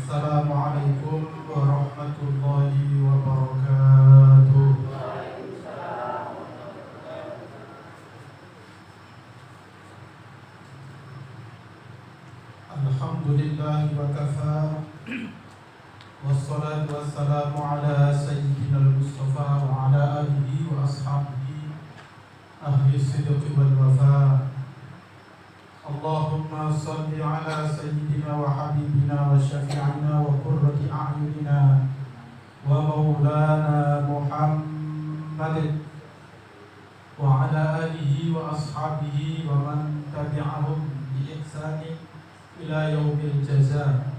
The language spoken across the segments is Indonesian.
Assalamualaikum warahmatullahi wabarakatuh. Alhamdulillah wa kafa. Wassalatu wassalamu ala sayyidina al-Mustafa wa ala alihi wa ashabihi ahli sidqi wal wafa. Allahumma salli ala sayyidina wa habibina wa syafi'ina wa qurrati a'yunina wa maulana Muhammadin wa ala alihi wa ashabihi wa man tabi'ahum bi ihsanin ila yaumil jazaa.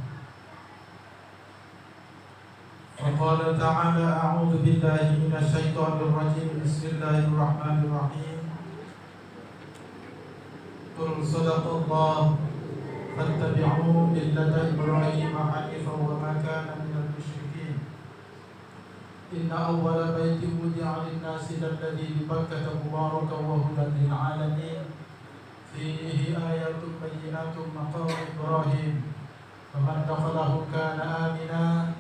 Faqala ta'ala a'udzu billahi minasy syaithanir rajim. Bismillahirrahmanirrahim. Qul sadaqallah fattabi'u millata Ibrahim hanifan wa ma kana minal musyrikin. Inna awwala baitin wudi'a lin-nasi lalladzi bi Bakkah mubarakan wa hudan lil 'alamin. Fihi ayatun bayyinatun maqam Ibrahim. Faman dakhalahu kana amina.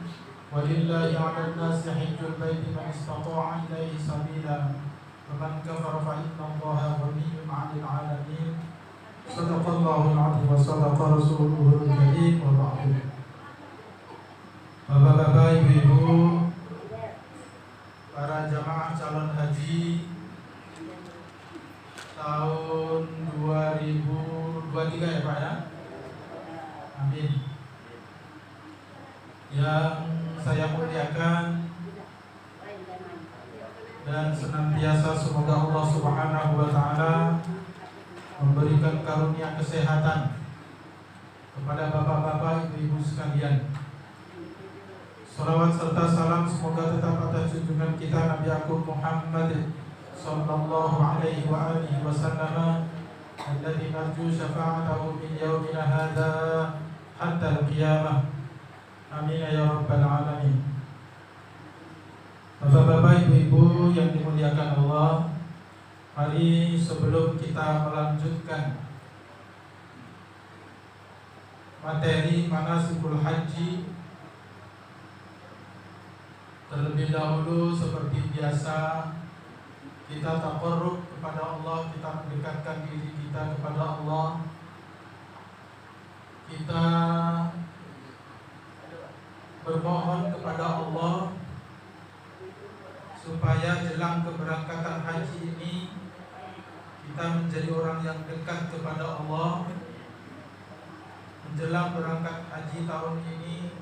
Walillahi 'alan nasi hajjul baiti man istata'a ilaihi sabila. Faman kafara fa innallaha ghaniyyun 'anil 'alamin. Sadaqallahul 'azim wa sadaqa rasuluhul karim wa ba'du. Bapak-bapak, ibu-ibu, para jamaah calon haji tahun 2023 ya Pak ya. Amin. Yang saya muliakan dan senantiasa semoga Allah Subhanahu wa taala memberikan karunia kesehatan kepada bapak-bapak, ibu-ibu sekalian. Salawat serta salam semoga tetap atas junjungan kita Nabi Agung Muhammad sallallahu alaihi wa alihi wasallam alladzi narju syafa'atahu min yaumina hadza hatta al-qiyamah. Amin ya rabbal alamin. Bapak-bapak, ibu-ibu yang dimuliakan Allah, mari sebelum kita melanjutkan materi manasikul haji, terlebih dahulu seperti biasa kita taqarrub kepada Allah, kita mendekatkan diri kita kepada Allah. Kita bermohon kepada Allah supaya jelang keberangkatan haji ini kita menjadi orang yang dekat kepada Allah. Menjelang berangkat haji tahun ini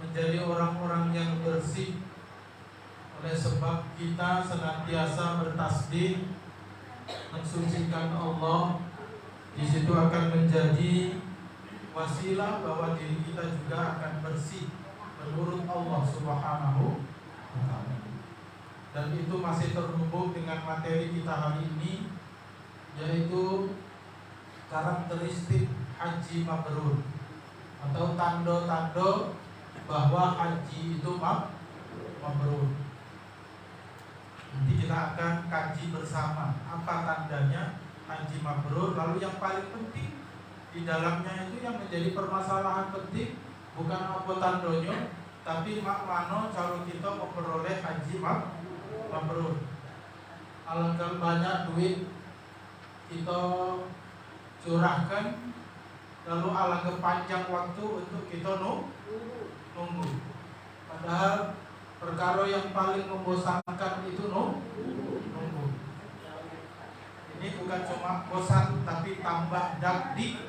menjadi orang-orang yang bersih, oleh sebab kita senantiasa bertasbih mensucikan Allah. Di situ akan menjadi wasilah bahwa diri kita juga akan bersih menurut Allah Subhanahu wa taala. Dan itu masih terhubung dengan materi kita hari ini, yaitu karakteristik haji mabrur atau tanda-tanda bahwa haji itu mabrur. Nanti kita akan kaji bersama apa tandanya haji mabrur. Lalu yang paling penting di dalamnya itu yang menjadi permasalahan penting bukan apa tandanya, tapi makna kalau kita memperoleh haji mabrur. Alangkah banyak duit kita curahkan, lalu alangkah panjang waktu untuk kita nunggu. Padahal perkara yang paling membosankan itu nunggu. Ini bukan cuma bosan, tapi tambah dagdi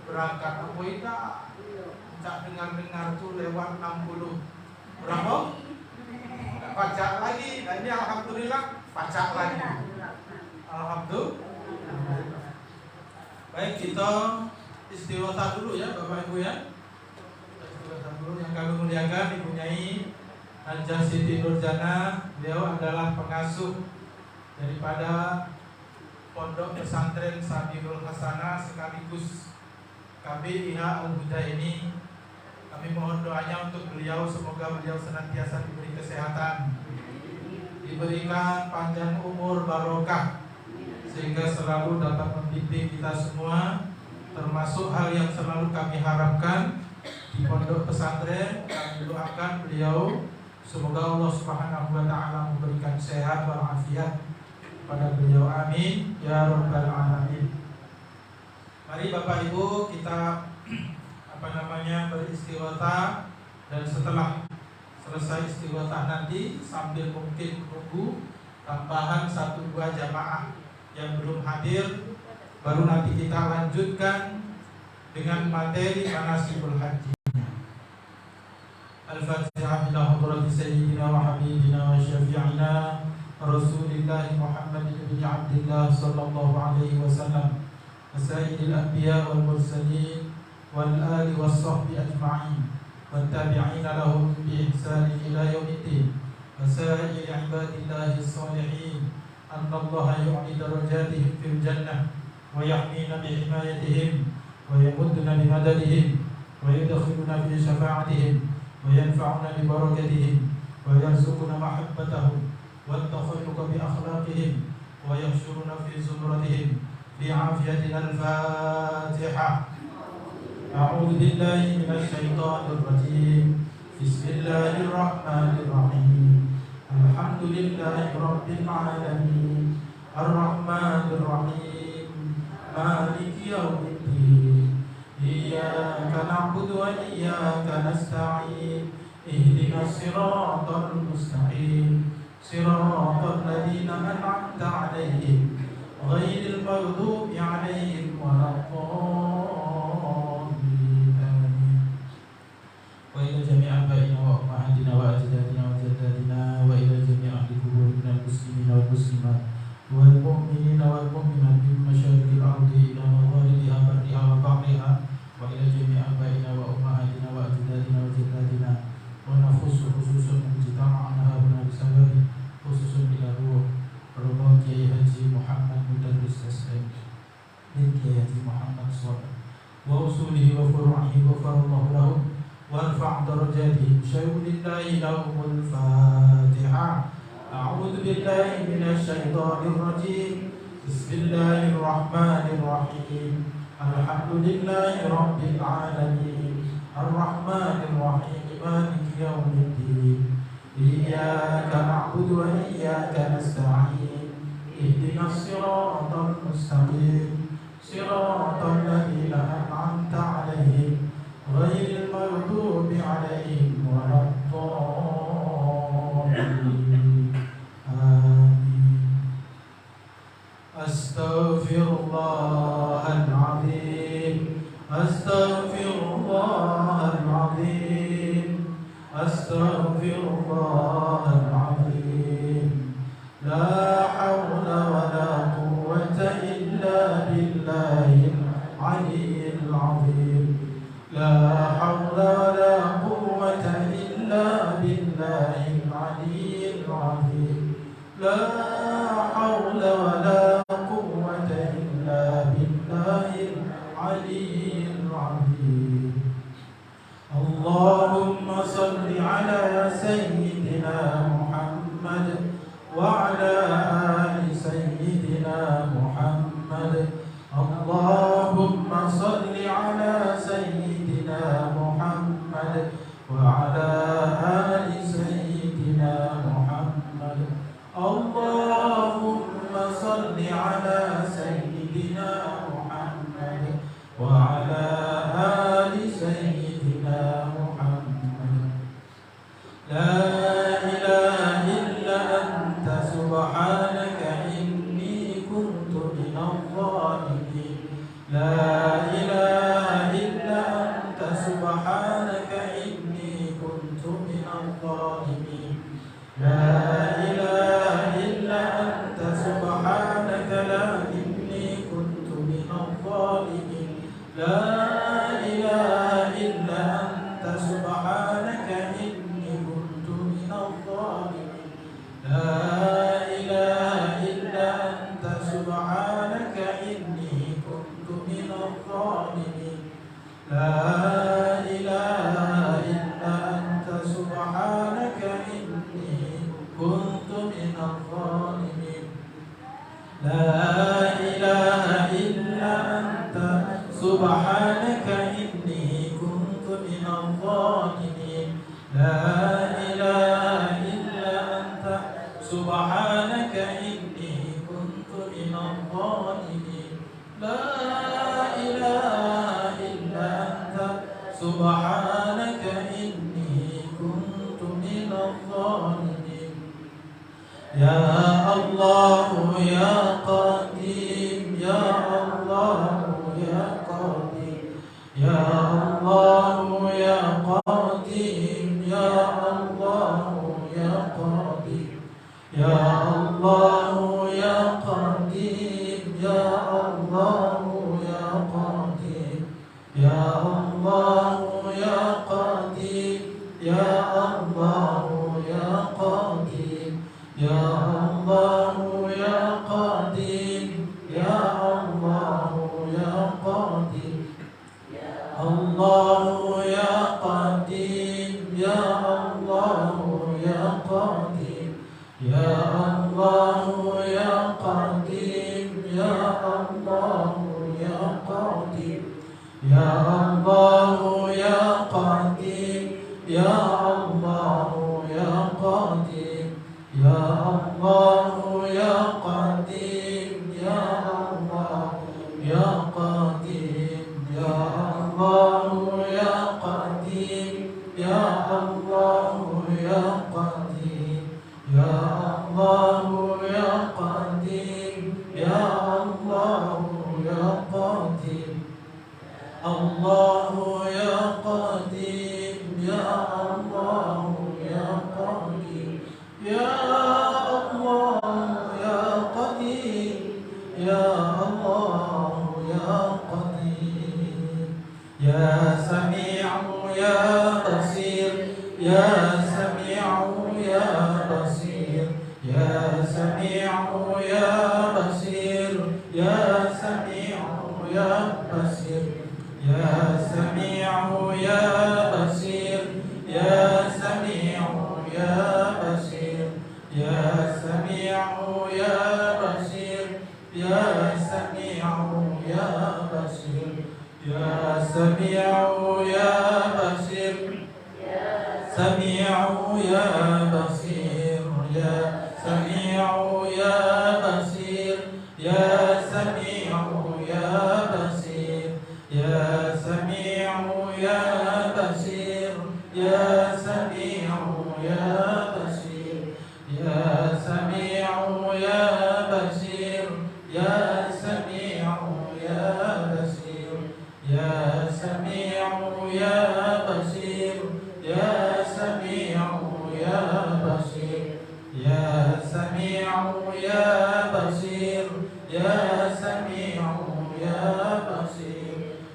berangkat. Apa itu? Cak dengar tuh lewat 60 berapa? Pajak lagi. Nah ini alhamdulillah pajak lagi. Alhamdulillah. Baik, kita istighosah dulu ya Bapak Ibu ya. Istighosah dulu. Yang kami muliakan Ibu Nyai Hajah Siti Nurjana. Beliau adalah pengasuh daripada Pondok Pesantren Sabilul Hasanah sekaligus KBIH Al-Huda ini. Kami mohon doanya untuk beliau, semoga beliau senantiasa diberi kesehatan, diberikan panjang umur barokah, sehingga selalu dapat membimbing kita semua termasuk hal yang selalu kami harapkan di pondok pesantren. Kami doakan beliau, semoga Allah Subhanahu wa taala memberikan sehat walafiat pada beliau, amin ya rabbal alamin. Mari Bapak Ibu kita beristighotha, dan setelah selesai istighotha nanti sambil mungkin menunggu tambahan 1-2 jamaah yang belum hadir, baru nanti kita lanjutkan dengan materi manasibul haji. Al-Fatihah ila hadrati sayyidina wa habibina wa syafi'ina Rasulillah Muhammad bin Abdullah sallallahu alaihi wasallam wa sayyidil anbiya wal mursalin wal ali was sahbi ajma'in wa tabi'ina lahum bi ihsan ila yaumiddin wa sa'ir ibadillahi salihin anna Allah yu'li darajatihim fil jannah wa yahmina bi himayatihim wa yamudduna bi madadihim wa yudkhiluna fi syafa'atihim wa yanfa'una bi barakatihim wa yarzuquna mahabbatahum wa at-takhalluqa bi akhlaqihim wa yahshuruna fi zumratihim bi 'afiyatin al-Fatihah. A'udzu billahi minasy syaithanir rajim. Bismillahirrahmanirrahim. Alhamdulillahi rabbil alamin. Ar-rahmanir rahim. Maliki yaumiddin. Iyyaka na'budu wa iyyaka nasta'in. Ihdinas siratal mustaqim. Siratal ladzina an'amta 'alaihim ghairil maghdubi 'alaihim waladdallin. Wa ila jami'i abaina wa ummahatina wa ajdadina wa jaddatina wa ila jami'i ahli qubur minal muslimina wal muslimat wal mu'minina wal mu'minat min masyariqil ardi ila magharibiha barriha wa bahriha wa ila jami'i abaina wa ummahatina wa ajdadina wa jaddatina wa nakhussu khususan mujtama'ana huna bisababi khususan ila ruh Kiai Haji Muhammad Mudarris Taslim bin Kiai Haji Muhammad Shalih wa usulihi wa furu'ihi wa farallahu lahum warfa' darajatihim syai'ulillahi lahumul Fatihah. A'udzu billahi minasy syaithanir rajim. Bismillahirrahmanirrahim. Alhamdulillahi rabbil alamin. Ar-rahmanir rahim. Maliki yaumiddin. Iyyaka na'budu wa iyyaka nasta'in. Ihdinas siratal mustaqim. Siratal ladzina an'amta 'alaihim ghairil maghdubi 'alaihim waladdallin. Amin. Astaghfirullahaladzim. Astaghfirullahaladzim. Astaghfirullahaladzim. La hawla wa la quwwata illa billahil aliyyil azim. La hawla wa la quwwata illa billahil aliyyil azim. La hawla wa la quwwata illa billahil aliyyil azim. Allahumma salli ala sayyidina Muhammad wa ala ali sayyidina Muhammad. Allahumma salli ala sayyidina Muhammad wa ala ali sayyidina Muhammad. Allahumma salli ala sayyidina Muhammad wa ala ali sayyidina Muhammad. La ilaha illa anta subhanaka inni kuntu minadh dhalimin. La ilaha illa anta subhanaka inni kuntu minadh dhalimin. La ilaha illa anta subhanaka la inni kuntu minadh dhalimin. La ilaha illa anta subhanaka inni kuntu minadh dhalimin. La ilaha illa anta subhanaka inni kuntu minadh dhalimin. La ilaha illa anta subhanaka inni kuntu minadh dhalimin. La ilaha illa anta subhanaka من الظالمين لا إله إلا أنت سبحانك إني كنت من الظالمين لا إله إلا أنت سبحانك إني كنت من الظالمين يا الله يا قديم يا الله يا قديم يا الله يا قديم يا الله يا قديم يا الله يا قديم يا الله يا قديم يا الله يا قديم يا الله يا قديم يا الله يا قديم يا الله يا قديم الله يا قديم يا الله يا قديم يا الله يا قديم يا الله يا قديم يا الله يا قديم يا الله يا قديم يا الله يا قديم يا الله يا قديم يا الله يا قديم يا الله يا قديم يا الله يا قديم يا الله يا قديم الله يا قديم يا الله يا قديم يا الله يا قديم يا الله يا قديم يا سميع يا بصير يا سميع يا بصير يا سميع يا بصير يا سميع يا بصير يا سميع يا بصير يا سميع يا بصير يا سميع يا بصير يا سميع يا بصير يا سميع يا بصير سميع يا بصير يا سميع يا بصير يا سميع يا بصير يا سميع يا بصير يا سميع يا بصير يا سميع يا بصير يا سميع يا بصير يا سميع يا بصير يا سميع يا بصير يا سميع يا بصير يا سميع يا بصير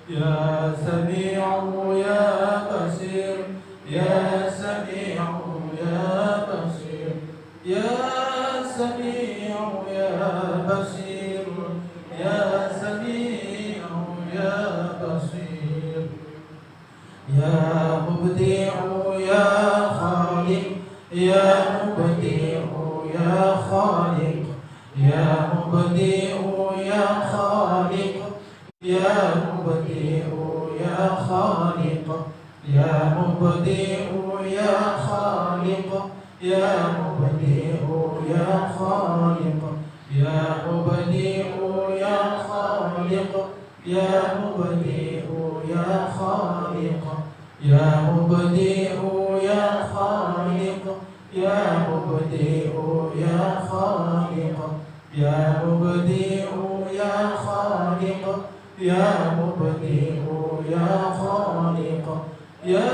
يا سميع يا بصير يا سميع يا بصير يا سميع يا بصير يا سميع يا بصير يا مبدع يا خالق يا مبدع يا خالق يا مبدع يا خالق يا مبدع يا خالق يا مبدع يا خالق يا مبدع يا خالق يا مبدع يا خالق يا مبدع يا خالق يا مبدع يا خالق يا مبدع يا خالق يا مبدع يا خالق يا مبدع يا خالق يا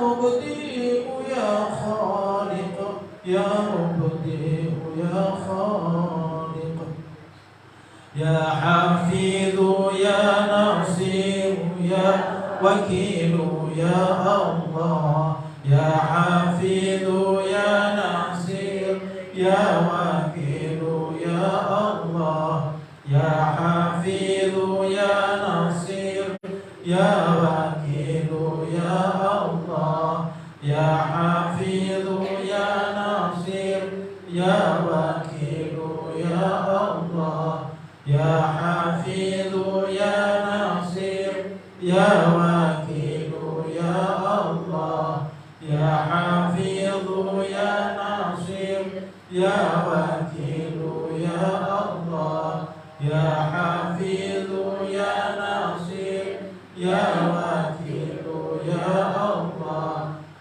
مبدع يا خالق يا مبدع يا خالق يا حفيظ يا نصير يا وكيل يا الله يا حفيظ يا نصير يا وكيل يا الله يا حفيظ يا نصير يا وكيل يا الله يا حفيظ يا نصير يا وكيل يا الله يا حفيظ يا نصير يا وكيل يا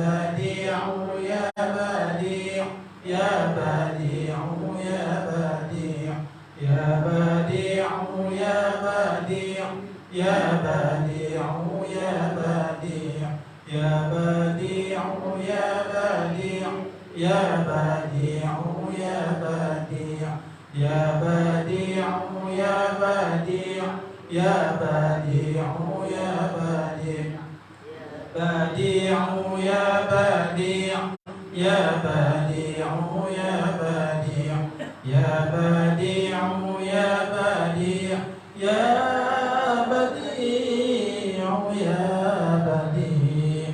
بديع يا بديع يا بديع يا بديع يا بديع يا بديع يا بديع يا بديع يا بديع يا بديع يا بديع يا بديع يا بديع يا بديع يا بديع يا بديع بديع يا بديع يا بديع يا بديع يا بديع يا بديع يا بديع يا بديع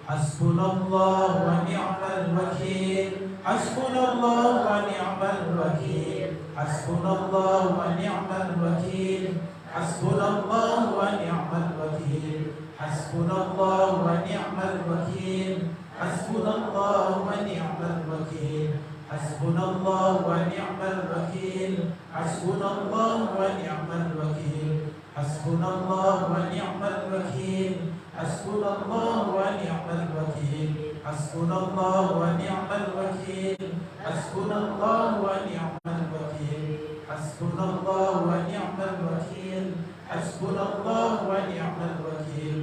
حسبنا الله ونعم الوكيل حسبنا الله ونعم الوكيل حسبنا الله ونعم الوكيل حسبنا الله ونعم الوكيل حسبنا الله ونعم الوكيل حسبنا الله ونعم الوكيل حسبنا الله ونعم الوكيل حسبنا الله ونعم الوكيل حسبنا الله ونعم الوكيل حسبنا الله ونعم الوكيل حسبنا الله ونعم الوكيل حسبنا الله ونعم الوكيل حسبنا الله ونعم الوكيل حسبنا الله ونعم الوكيل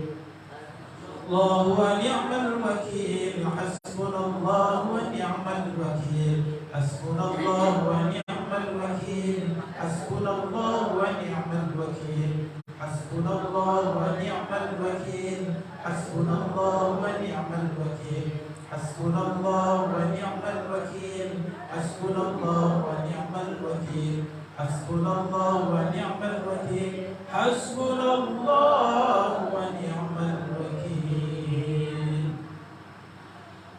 الله ونعم الوكيل حسبنا الله ونعم الوكيل حسبنا الله ونعم الوكيل حسبنا الله ونعم الوكيل حسبنا الله ونعم الوكيل حسبنا الله ونعم الوكيل حسبنا الله ونعم الوكيل حسبنا الله ونعم الوكيل حسبنا الله ونعم الوكيل حسبنا الله ونعم الوكيل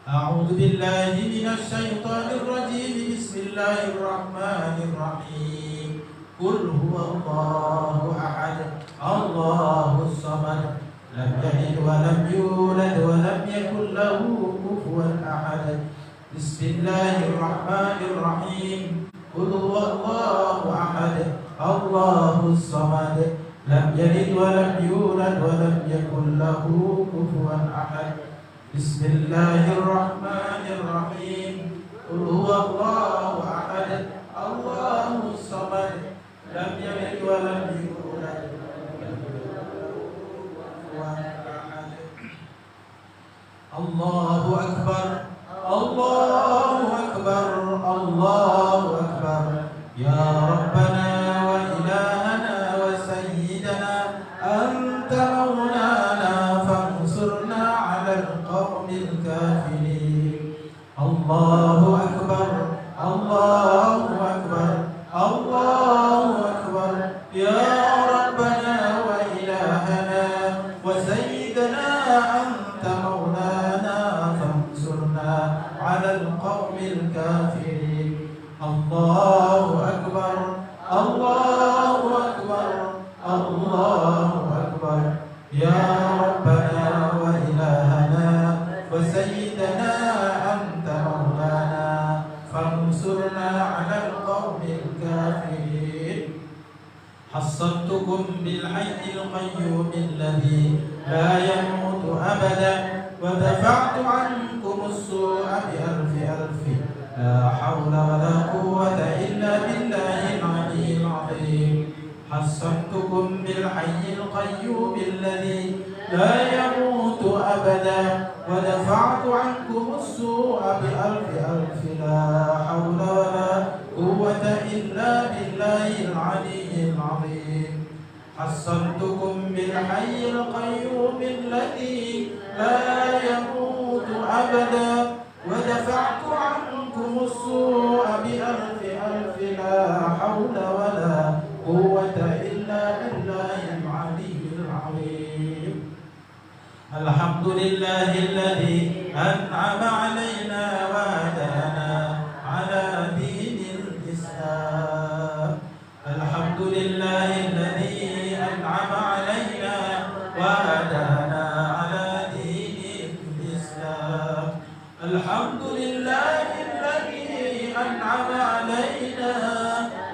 أعوذ بالله من الشيطان الرجيم بسم الله الرحمن الرحيم قل هو الله أحد الله الصمد لم يلد ولم يولد ولم يكن له كفوا أحد بسم الله الرحمن الرحيم قل هو الله أحد الله الصمد لم يلد ولم يولد ولم يكن له كفوا أحد بسم الله الرحمن الرحيم قل هو الله أحد الله الصمد لم يلد ولم يولد الله أكبر الله أكبر الله أكبر يا ربنا وإلهنا وسيدنا أنت مولانا فانصرنا على القوم الكافرين الله أكبر الله أكبر الله أكبر يا ربنا وإلهنا وسيدنا أنت مولانا فانصرنا على القوم الكافرين الله أكبر الله أكبر الله أكبر يا ربنا وإلهنا وسيدنا أنت مولانا فانصرنا على القوم الكافرين حصنتكم بالحي القيوم الذي لا يموت أبدا ودفعت عنكم السوء بألف ألف لا حول ولا قوة إلا بالله العلي العظيم حصنتكم بالحي القيوم الذي لا يموت أبدا ودفعت عنكم السوء بألف ألف لا حول ولا قوة إلا بالله العلي العظيم حصنتكم بالحي القيوم الذي لا يموت أبدا ودفعت عنكم السوء بألف ألف لا حول ولا قوة إلا بالله العلي العظيم الحمد لله الذي أنعم علينا وهدانا على دين الإسلام الحمد لله الذي أنعم علينا وهدانا على دين الإسلام الحمد لله الذي أنعم علينا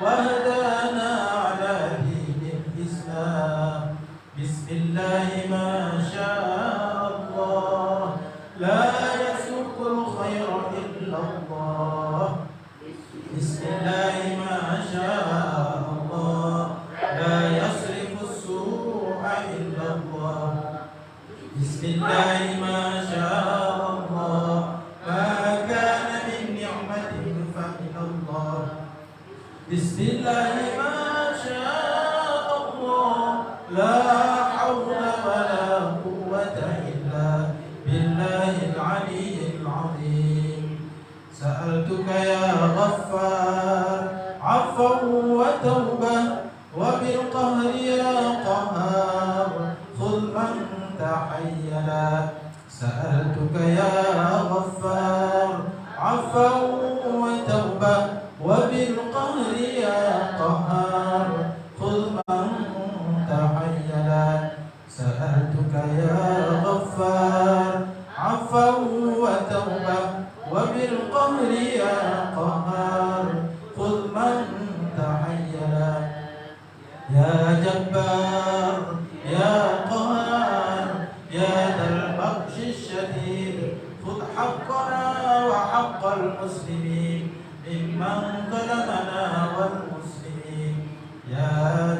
وهدانا على دين الإسلام بسم الله ما شاء الله لا الخير إلا الله بسم الله ما شاء الله لا يصرف السوء إلا الله بسم الله ما شاء الله ما كان من نعمة فمن الله بسم الله ما شاء الله لا حول ولا قوة إلا بالله العلي العظيم سألتك يا غفار عفوا وتوبة وبالقهر يا قهار خذ من تحيلا سألتك يا غفار عفوا وتوبة وبالقهر يا قهار خذ من تحيلا سألتك يا غفار عفوا وتوبة وبالقهر يا قهار خذ من تحيلا يا جبار يا قهار يا ذا البطش الشديد خذ حقنا وحق المسلمين ممن ظلمنا والمسلمين يا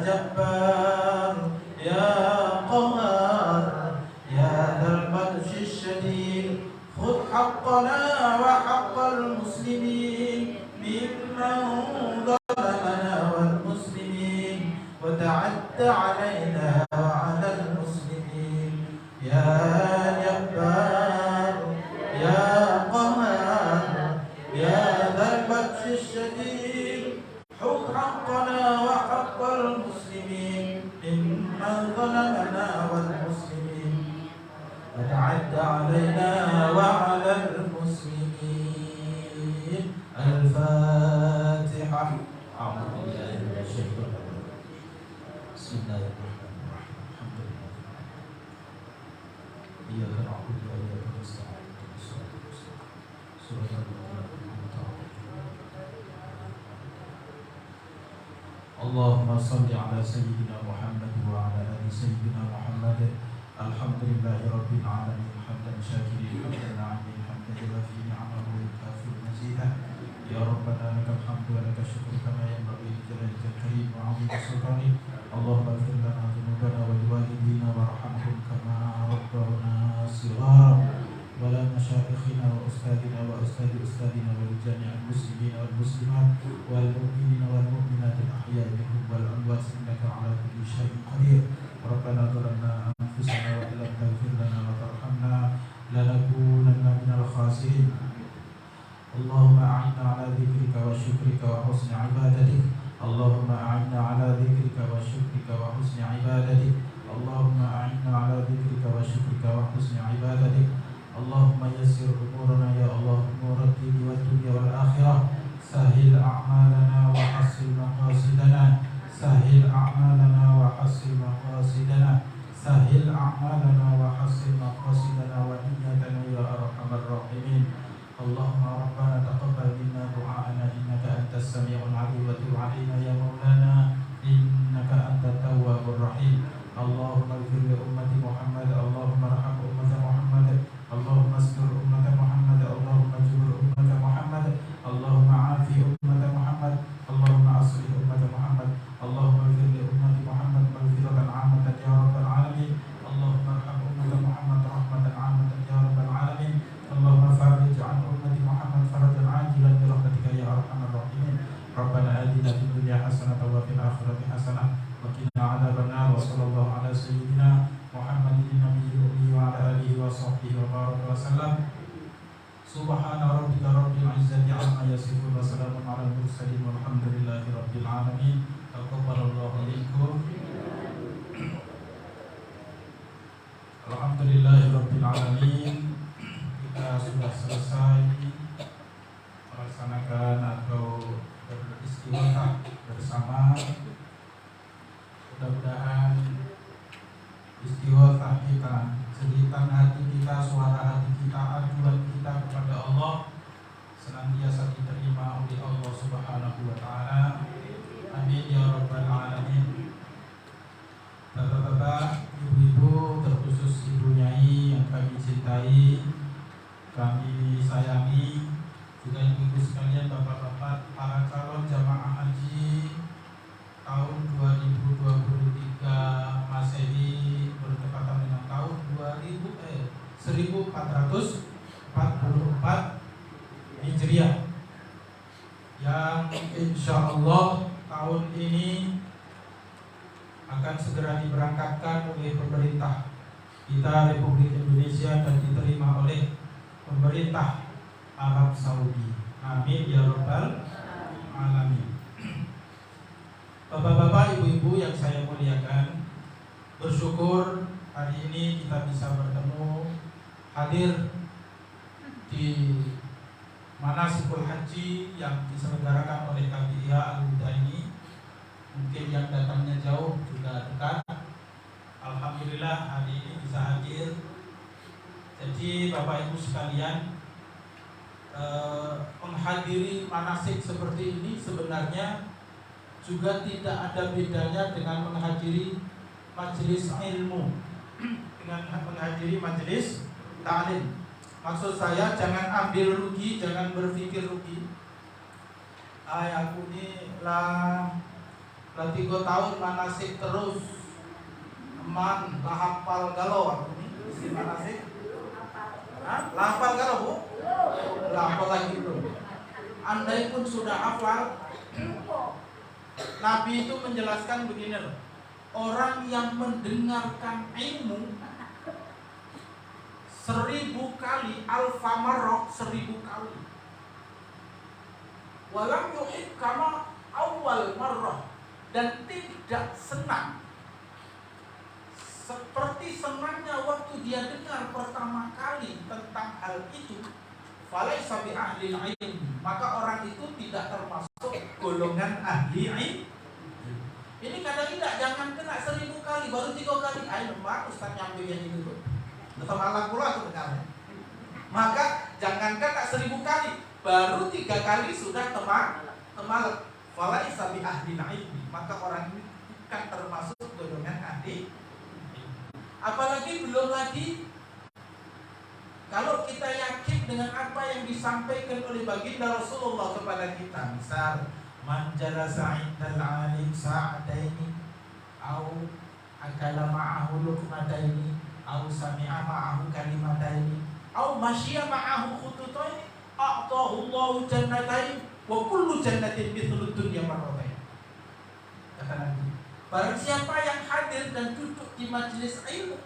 جبار يا قهار يا ذا البطش الشديد خذ حقنا وحق المسلمين ممن ظلمنا والمسلمين وتعد علينا وعلى المسلمين يا جبار يا قهار يا ذا البطش الشديد خذ حقنا وحق المسلمين ممن ظلمنا والمسلمين وتعد علينا وعلى المسلمين الفاتحة أعوذ بالله من الشيطان الرجيم بسم الله الرحمن الرحيم الحمد لله إياك نعبد وإياك نستعين اهدنا الصراط المستقيم صراط الذين أنعمت عليهم اللهم صل على سيدنا محمد وعلى آل سيدنا محمد الحمد لله رب العالمين حمدا شاكرين حمدا ناعمين حمدا يوافي نعمه ويكافئ مزيدا يا ربنا لك الحمد ولك الشكر كما ينبغي لجلالك الكريم وعظيم سلطانك اللهم اغفر لنا ذنوبنا ولوالدينا وارحمهم كما ربونا صغارا ولا مشايخنا واستاذنا واستاذ استاذنا ولجميع المسلمين والمسلمات والمؤمنين والمؤمنات الاحياء منهم والاموات انك على كل شيء قدير ربنا ظلمنا أنفسنا وإن لم تغفر لنا وترحمنا لنكونن من الخاسرين اللهم أعنا على ذكرك وشكرك وحسن عبادتك اللهم أعنا على ذكرك وشكرك وحسن عبادتك اللهم أعنا على ذكرك وشكرك وحسن عبادتك اللهم يسر أمورنا يا الله أمور الدين والدنيا والآخرة سهل أعمالنا وحسن مقاصدنا سهل أعمالنا وحسن مقاصدنا سهل أعمالنا وحسن مقاصدنا ونيتنا يا أرحم الراحمين اللهم ربنا تقبل منا دعاءنا إنك أنت السميع العليم وتب علينا يا مولانا إنك أنت التواب الرحيم اللهم اغفر لأمة محمد اللهم ارحم أمة محمد اللهم استر أمة محمد اللهم اجبر أمة محمد اللهم عافي أمة محمد اللهم أصلح أمة محمد اللهم اغفر لأمة محمد مغفرة عامة يا رب العالمين اللهم ارحم أمة محمد رحمة عامة يا رب العالمين اللهم فرج عن أمة محمد فرجا عاجلا برحمتك يا أرحم الراحمين ربنا آتنا في الدنيا حسنة وفي الآخرة حسنة وقنا عذاب النار وصلى الله على سيدنا محمد النبي الأمي وعلى آله وصحبه وبارك وسلم سبحان ربك رب العزة عما يصفون وسلام على المرسلين والحمد لله رب العالمين تقبل الله منكم Alhamdulillahirrabbilalamin. Kita sudah selesai melaksanakan atau beristighfar bersama. Mudah-mudahan istighfar kita, cerita hati kita, suara hati kita, ajuan kita kepada Allah senantiasa diterima oleh Allah Subhanahu wa taala. Amin ya rabbal alamin. Bapak-bapak, ibu-ibu, terkhusus Ibu Nyai yang kami cintai, kami sayangi juga ibu-ibu sekalian, bapak-bapak, para calon jamaah haji tahun 2023 Masehi bertepatan dengan tahun 1444 Hijriah, yang insya Allah tahun ini akan segera diberangkatkan oleh pemerintah kita Republik Indonesia dan diterima oleh pemerintah Arab Saudi. Amin ya rabbal alamin. Bapak-bapak, ibu-ibu yang saya muliakan, bersyukur hari ini kita bisa bertemu, hadir di manasikul haji yang diselenggarakan oleh KBIA Al-Huda ini. Mungkin yang datangnya jauh juga dekat. Alhamdulillah hari ini bisa hadir. Jadi Bapak Ibu sekalian, menghadiri manasik seperti ini sebenarnya juga tidak ada bedanya dengan menghadiri majelis ilmu, dengan menghadiri majelis ta'lim. Maksud saya jangan ambil rugi, jangan berpikir rugi. Aku ini lah 3 tahun manasik terus, eman lah hafal galau aku ini isi manasik. Lah hafal galau bu? Lah hafal lagi belum. Andai pun sudah hafal, Nabi itu menjelaskan begini loh. Orang yang mendengarkan ilmu 1000 kali, alfa marrah 1000 kali, walam yuhib kama awal marrah, dan tidak senang seperti senangnya waktu dia dengar pertama kali tentang hal itu, falaisa bi ahli ilmi, maka orang itu tidak termasuk golongan ahli ilmi. Ini kadang tidak, jangan kena 1000 kali, baru 3 kali, ayo mbak Ustaz nyampe yang itu tuh. Tetap malam pula tuh dengarnya. Maka jangankan tak 1000 kali, baru 3 kali sudah temal. Falaisa bi ahli ilmi, maka orang ini bukan termasuk golongan ahli. Apalagi belum lagi kalau kita yakin dengan apa yang disampaikan oleh baginda Rasulullah kepada kita, misal man jalasa 'indal 'alim sa'ataini au akala ma'ahu luqmataini au sami'a ma'ahu kalimataini au masyiya ma'ahu khututaini a'tahu Allahu jannatain wa kullu jannatin mithlu dunya marratain. Kata Nabi, barang siapa yang hadir dan duduk di majelis ilmu,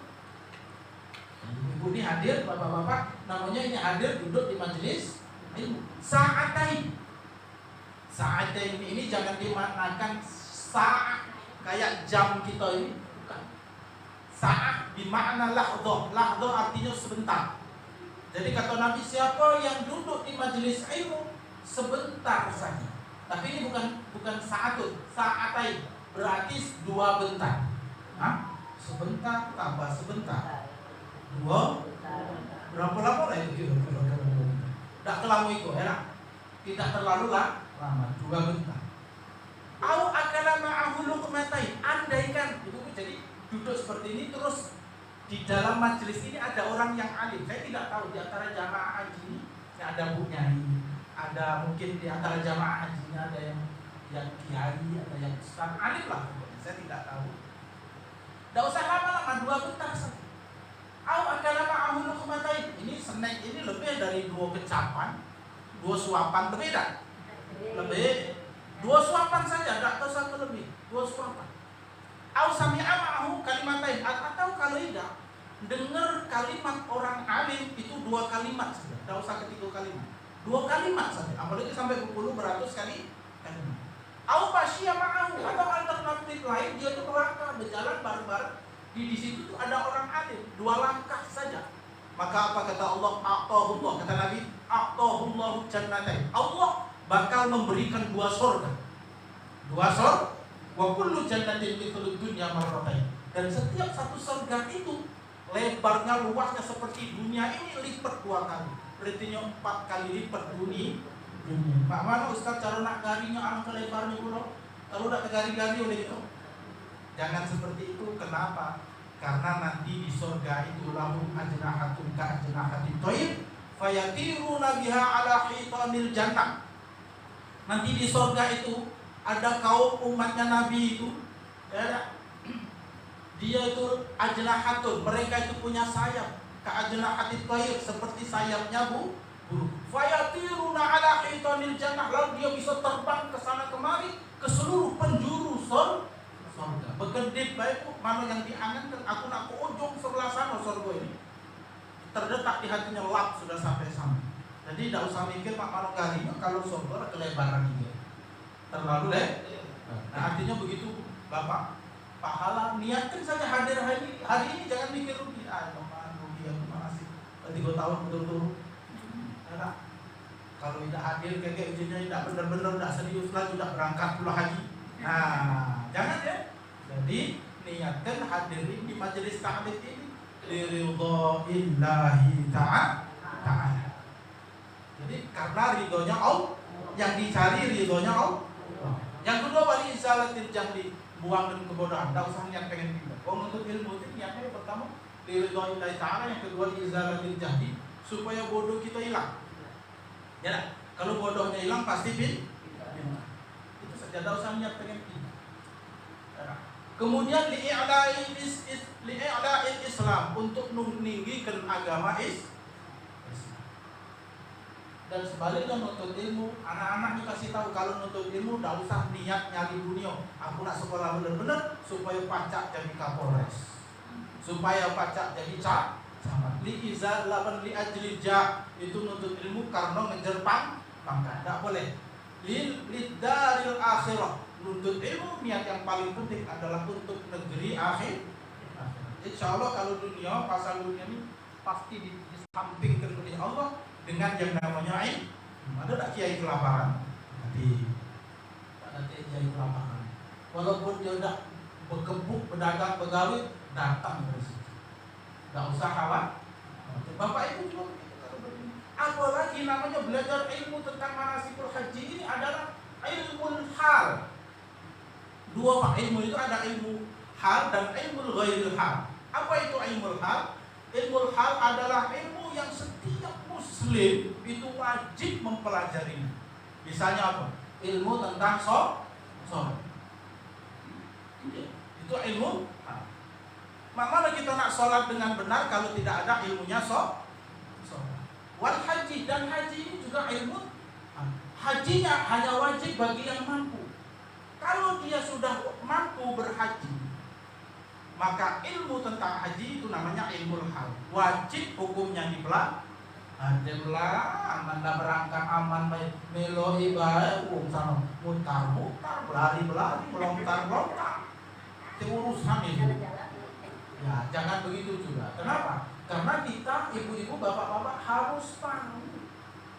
ibu ini hadir, bapak-bapak, namanya ini hadir duduk di majelis ilmu, sa'atain ini jangan dimaknakan saat kayak jam kita ini, bukan. Saat bermakna lahdoh artinya sebentar. Jadi kata Nabi, siapa yang duduk di majelis ilmu sebentar saja. Tapi ini bukan sa'atain, berarti 2 bentar. Sebentar tambah sebentar, 2 berapa lama lah itu? Tidak terlalu itu, enak. Tidak terlalu lama, 2 bentar. Au akala ma'ahu luqmatain, andaikan itu jadi duduk seperti ini terus di dalam majelis ini ada orang yang alim. Saya tidak tahu di antara jamaah haji ini ada Bu Nyai, ada mungkin di antara jamaah haji ini ada yang kiai, ada yang ustaz, alim lah. Saya tidak tahu. Tidak usah lama-lama, 2 bentar saja. Au akala ma'ahu luqmatain, ini snack ini lebih dari 2 kecapan, 2 suapan, berbeda. Lebih 2 suapan saja, tidak tahu 1 lebih, 2 suapan. Au sami'a ma'ahu kalimatain, atau kalau tidak dengar kalimat orang alim itu 2 kalimat saja, tidak usah ketiga kalimat, 2 kalimat saja, apalagi sampai berpuluh beratus kali kalimat. Au masyiya ma'ahu, atau alternatif lain dia itu melangkah berjalan bareng-bareng, di situ tuh ada orang alim, 2 langkah saja. Maka apa kata Allah? A'tahullah, kata Nabi, a'tahullahu jannatain, Allah bakal memberikan 2 surga. 2 surga, wa kullu jannatin mithlu dunya marratain. Dan setiap satu surga itu lebarnya, luasnya seperti dunia ini lipat 2 kali. Berarti 4 kali lipat dunia. Pak mana Ustaz cara nak garinya angka lebarnya pulau? Kalau nak gari-gari oleh itu. Jangan seperti itu. Kenapa? Karena nanti di surga itu lahum ajnahatun ka ajnahatit thair fayatiruna biha ala hitanil jannah. Nanti di surga itu ada kaum umatnya Nabi itu, ya, dia itu ajnahatun, mereka itu punya sayap, ka ajnahatit thair, seperti sayapnya burung. Fayatiruna ala hitanil jannah, lalu dia bisa terbang ke sana kemari ke seluruh penjuru surga. Bekedip baik mana yang diangankan, aku nak ujung sebelah sana surga ini. Terdetak di hatinya, lap sudah sampai sana. Jadi tidak usah mikir Pak Manogari kalau surga kelebaran dia terlalu Nah artinya begitu Bapak pahala, niatkan saja hadir hari ini, jangan mikir rugi. Rugi aku mana sih 3 tahun betul-betul. Nah, kalau tidak hadir kayak ujiannya tidak benar-benar, tidak serius lagi, tidak berangkat pula haji. Nah jangan ya. Jadi niatkan hadirin di majelis ta'lim ini liridha'illahi ta'ala. Jadi karena ridhonya Allah, yang dicari ridhonya Allah. Yang kedua, wali izalatil jahli, buangkan kebodohan. Tidak usah niat pengen pindah. Untuk ilmu itu niatnya yang pertama liridha'illahi ta'ala, yang kedua izalatil jahli, supaya bodoh kita hilang. Ya, kalau bodohnya hilang pasti pindah. Itu saja, tidak usah niat pengen pindah. Kemudian li'a'la'il Islam, untuk meninggikan agama Islam. Dan sebaliknya nuntut ilmu, anak-anak dikasih tahu kalau nuntut ilmu tidak usah niat nyari dunia. Aku nak sekolah benar-benar supaya pacak jadi kapolres, supaya pacak jadi camat. Li'izal laban li'ajlija, itu nuntut ilmu karena ngejar pangkat, tidak boleh. Lidaril akhirah, nuntut ilmu niat yang paling penting adalah untuk negeri akhir. Insya Allah kalau dunia, pasal dunia ini pasti disampingkan oleh Allah dengan yang namanya ilmu. Ada tak kiai kelaparan? Nanti ada kiai kelaparan. Walaupun dia tidak berkebuk, berdagang, begawi, datang ke situ. Tidak usah khawatir. Bapak Ibu juga begitu. Apalagi namanya belajar ilmu tentang manasikul haji ini adalah ilmu hal. Dua Pak, ilmu itu ada ilmu hal dan ilmu ghairil hal. Apa itu ilmu hal? Ilmu hal adalah ilmu yang setiap muslim itu wajib mempelajarinya. Misalnya apa? Ilmu tentang sholat. Itu ilmu hal. Mana kita nak sholat dengan benar kalau tidak ada ilmunya sholat. Wal haji, dan haji ini juga ilmu. Hajinya hanya wajib bagi yang mampu. Kalau dia sudah mampu berhaji, maka ilmu tentang haji itu namanya ilmu hal. Wajib hukumnya dipelajari. Ademlah aman dah berangkat aman melo ibadah sana mutar berlari melontar. Itu urusan itu. Ya jangan begitu juga. Kenapa? Karena kita ibu-ibu bapak-bapak harus tahu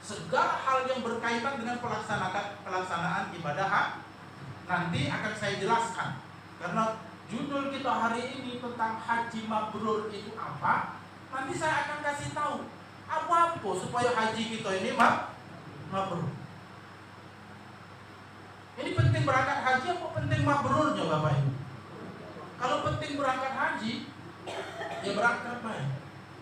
segala hal yang berkaitan dengan pelaksanaan ibadah haji. Nanti akan saya jelaskan. Karena judul kita hari ini tentang haji mabrur itu apa? Nanti saya akan kasih tahu apa supaya haji kita ini mabrur. Ini penting berangkat haji apa penting mabrurnya Bapak Ibu? Kalau penting berangkat haji, ya berangkat baik.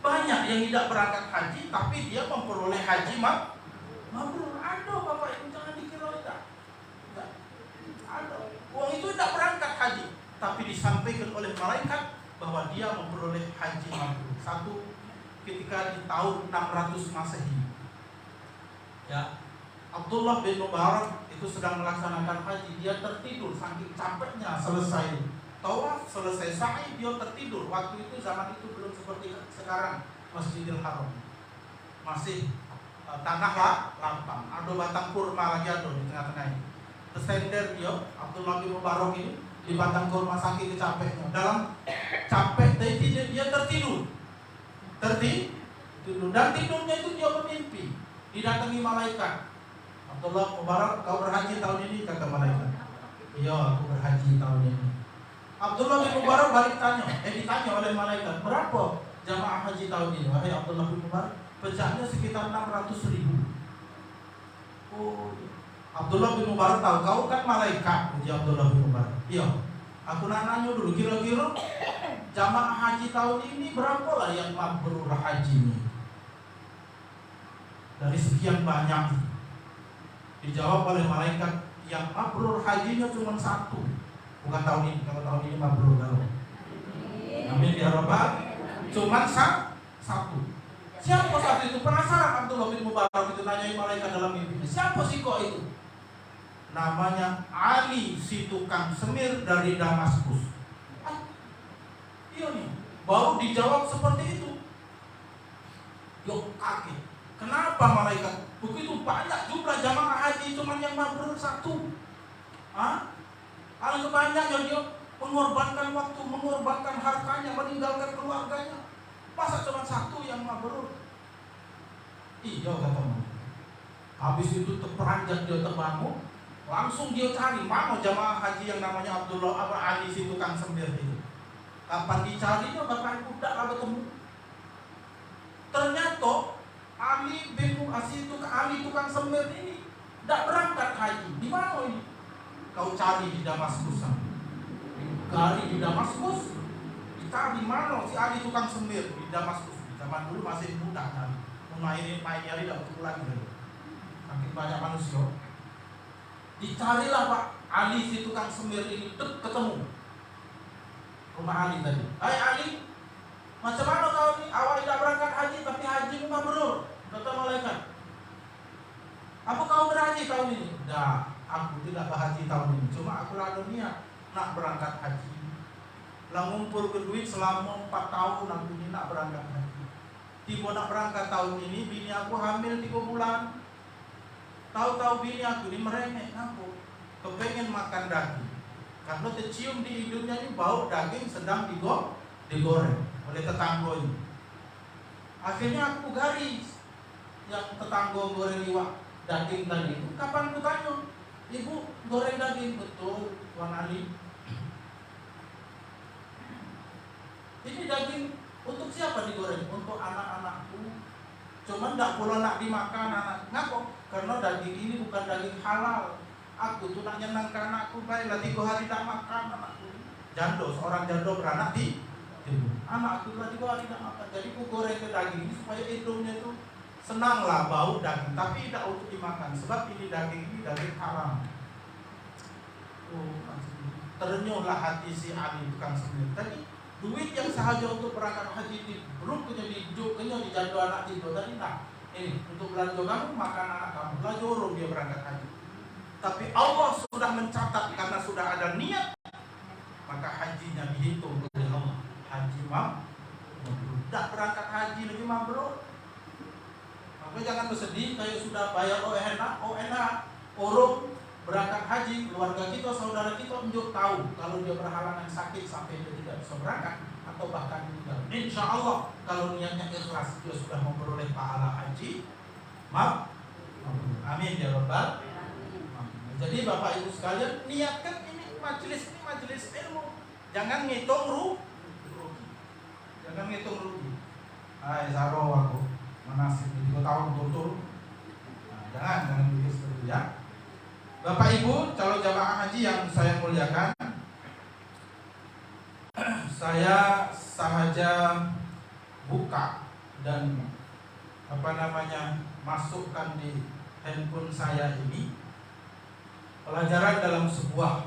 Banyak yang tidak berangkat haji tapi dia memperoleh haji mabrur. Ada Bapak Ibu, jangan dikira tidak. Ada. Uang itu tidak berangkat haji, tapi disampaikan oleh malaikat bahwa dia memperoleh haji mabrur. Satu ketika di tahun 600 Masehi. Ya, Abdullah bin Mubarak itu sedang melaksanakan haji, dia tertidur saking capeknya, selesai tawaf, selesai sa'i dia tertidur. Waktu itu zaman itu belum seperti sekarang Masjidil Haram. Masih tanah lapang, ada batang kurma lagi ada di tengah-tengah ini. Tersender dia, Abdullah bin Mubarak ini di batang kurma saking capeknya. Dalam capek dia tertidur. Dan tidurnya itu dia bermimpi, didatangi malaikat. Abdullah Mubarak, kau berhaji tahun ini? Kata malaikat. Iya, aku berhaji tahun ini. Abdullah bin Mubarak balik ditanya oleh malaikat, berapa jamaah haji tahun ini? Wahai Abdullah bin Mubarak, pecahannya sekitar 600.000. Oh, Abdullah bin Mubarak tahu, kau kan malaikat. Uji Abdullah bin Mubarak. Iya. Aku nanya dulu, kira-kira jamaah haji tahun ini berapa lah yang mabrur hajinya? dari sekian banyak? Dijawab oleh malaikat, yang mabrur hajinya cuma satu. Bukan tahun ini, kalau tahun ini mabrur kalau. Amin ya Rabbal. Cuma satu. Siapa saat itu? Penasaran Abdullah bin Mubarak itu nanyai malaikat dalam mimpinya. Siapa sih kok itu? Namanya Ali, si tukang semir dari Damaskus. Iya nih, baru dijawab seperti itu. Yuk kaget. Kenapa malaikat? Begitu banyak jumlah jamaah haji, cuman yang mabrur satu. Alangkah banyaknya dia mengorbankan waktu, mengorbankan hartanya, meninggalkan keluarganya. Masa cuma satu yang mabrur? Iya katamu. Habis itu terperanjat dia terbangun, langsung dia cari mana jamaah haji yang namanya Abdullah Ali si tukang semir itu. Kapan dicarinya Bapak Ibu tidaklah bertemu. Ternyata Ali bin Mu'asir itu Ali tukang semir ini tidak berangkat haji. Di mana ini? Kau cari di Damaskus. Cari di Damaskus. Dicari mana si Ali tukang semir di Damaskus. Di zaman dulu masih muda kan. Main hari tidak betul lagi. Makin banyak manusia. Dicarilah Pak Ali si tukang semir ini, ketemu rumah Ali tadi. Hai Ali, macam mana kau ini? Awak tidak berangkat haji tapi haji mabrur. Kata malaikat. Apa kau berhaji tahun ini? Tidak, aku tidak berhaji tahun ini. Cuma aku lalu niat nak berangkat haji. Lah ngumpul ke duit selama 4 tahun aku ini nak berangkat haji. Tiba nak berangkat tahun ini, bini aku hamil 3 bulan. Tahu-tahu bini aku ini merengek aku, kepengen makan daging. Karena tercium di hidungnya ini bau daging sedang digoreng oleh tetangga ini. Akhirnya aku garis yang tetangga goreng iwak daging tadi itu. Kapan aku tanya, ibu goreng daging? Betul, Tuan Ali. Ini daging untuk siapa digoreng? Untuk anak-anakku. Cuman tidak pula nak dimakan anak. Ngapa? Karena daging ini bukan daging halal. Aku tuh nak nyenangkan anakku, baiklah 3 hari tak makan anakku. Jando, seorang jando beranak di anakku 3 hari tak makan. Jadi aku goreng ke daging ini supaya hidungnya itu senanglah bau daging, tapi tidak untuk dimakan. Sebab ini daging haram. Ternyuhlah hati si Ali tukang semir tadi. Duit yang sahaja untuk berangkat haji ini belum punya di jando anak itu tadi. Nah, ini untuk belanja kamu, makan anak kamu, belanja orang dia berangkat haji. Tapi Allah sudah mencatat karena sudah ada niat, maka hajinya dihitung oleh Allah. Haji mabrur. Tidak berangkat haji lagi mabrur. Maka jangan bersedih kayak sudah bayar enak. Orang berangkat haji, keluarga kita, saudara kita menjauh tahu kalau dia berhalangan sakit sampai dia tidak bisa berangkat atau bahkan meninggal. Insya Allah kalau niatnya ikhlas dia sudah memperoleh pahala haji mabrur. Amin ya Rabbal. Jadi Bapak Ibu sekalian, niatkan ini majelis ilmu. Jangan ngitung rugi. Jangan ngitung rugi. Hai Saro aku manasik 3 tahun betul. Nah, jangan begitu seperti itu ya. Bapak Ibu, calon jamaah haji yang saya muliakan, saya sahaja buka dan masukkan di handphone saya ini pelajaran dalam sebuah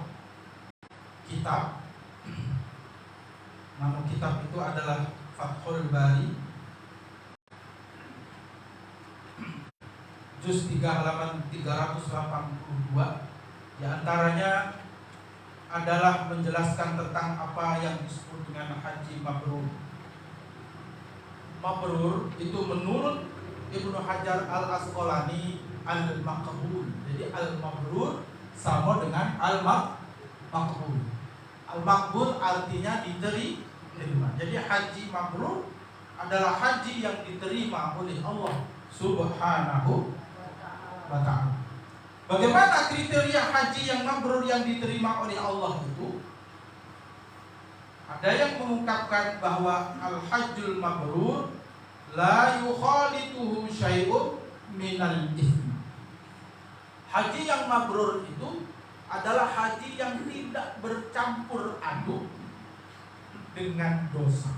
kitab. Nama kitab itu adalah Fathul Bari, juz 3 halaman 382. Di antaranya adalah menjelaskan tentang apa yang disebut dengan haji mabrur. Mabrur itu menurut Ibnu Hajar Al-Asqalani al-maqbul. Jadi al-mabrur sama dengan al-maqbul. Al-maqbul artinya diterima. Jadi haji mabrur adalah haji yang diterima oleh Allah Subhanahu wa ta'ala. Bagaimana kriteria haji yang mabrur yang diterima oleh Allah itu? Ada yang mengungkapkan bahwa al-hajjul mabrur la yukhalituhu syai'un minal itsm. Haji yang mabrur itu adalah haji yang tidak bercampur aduk dengan dosa.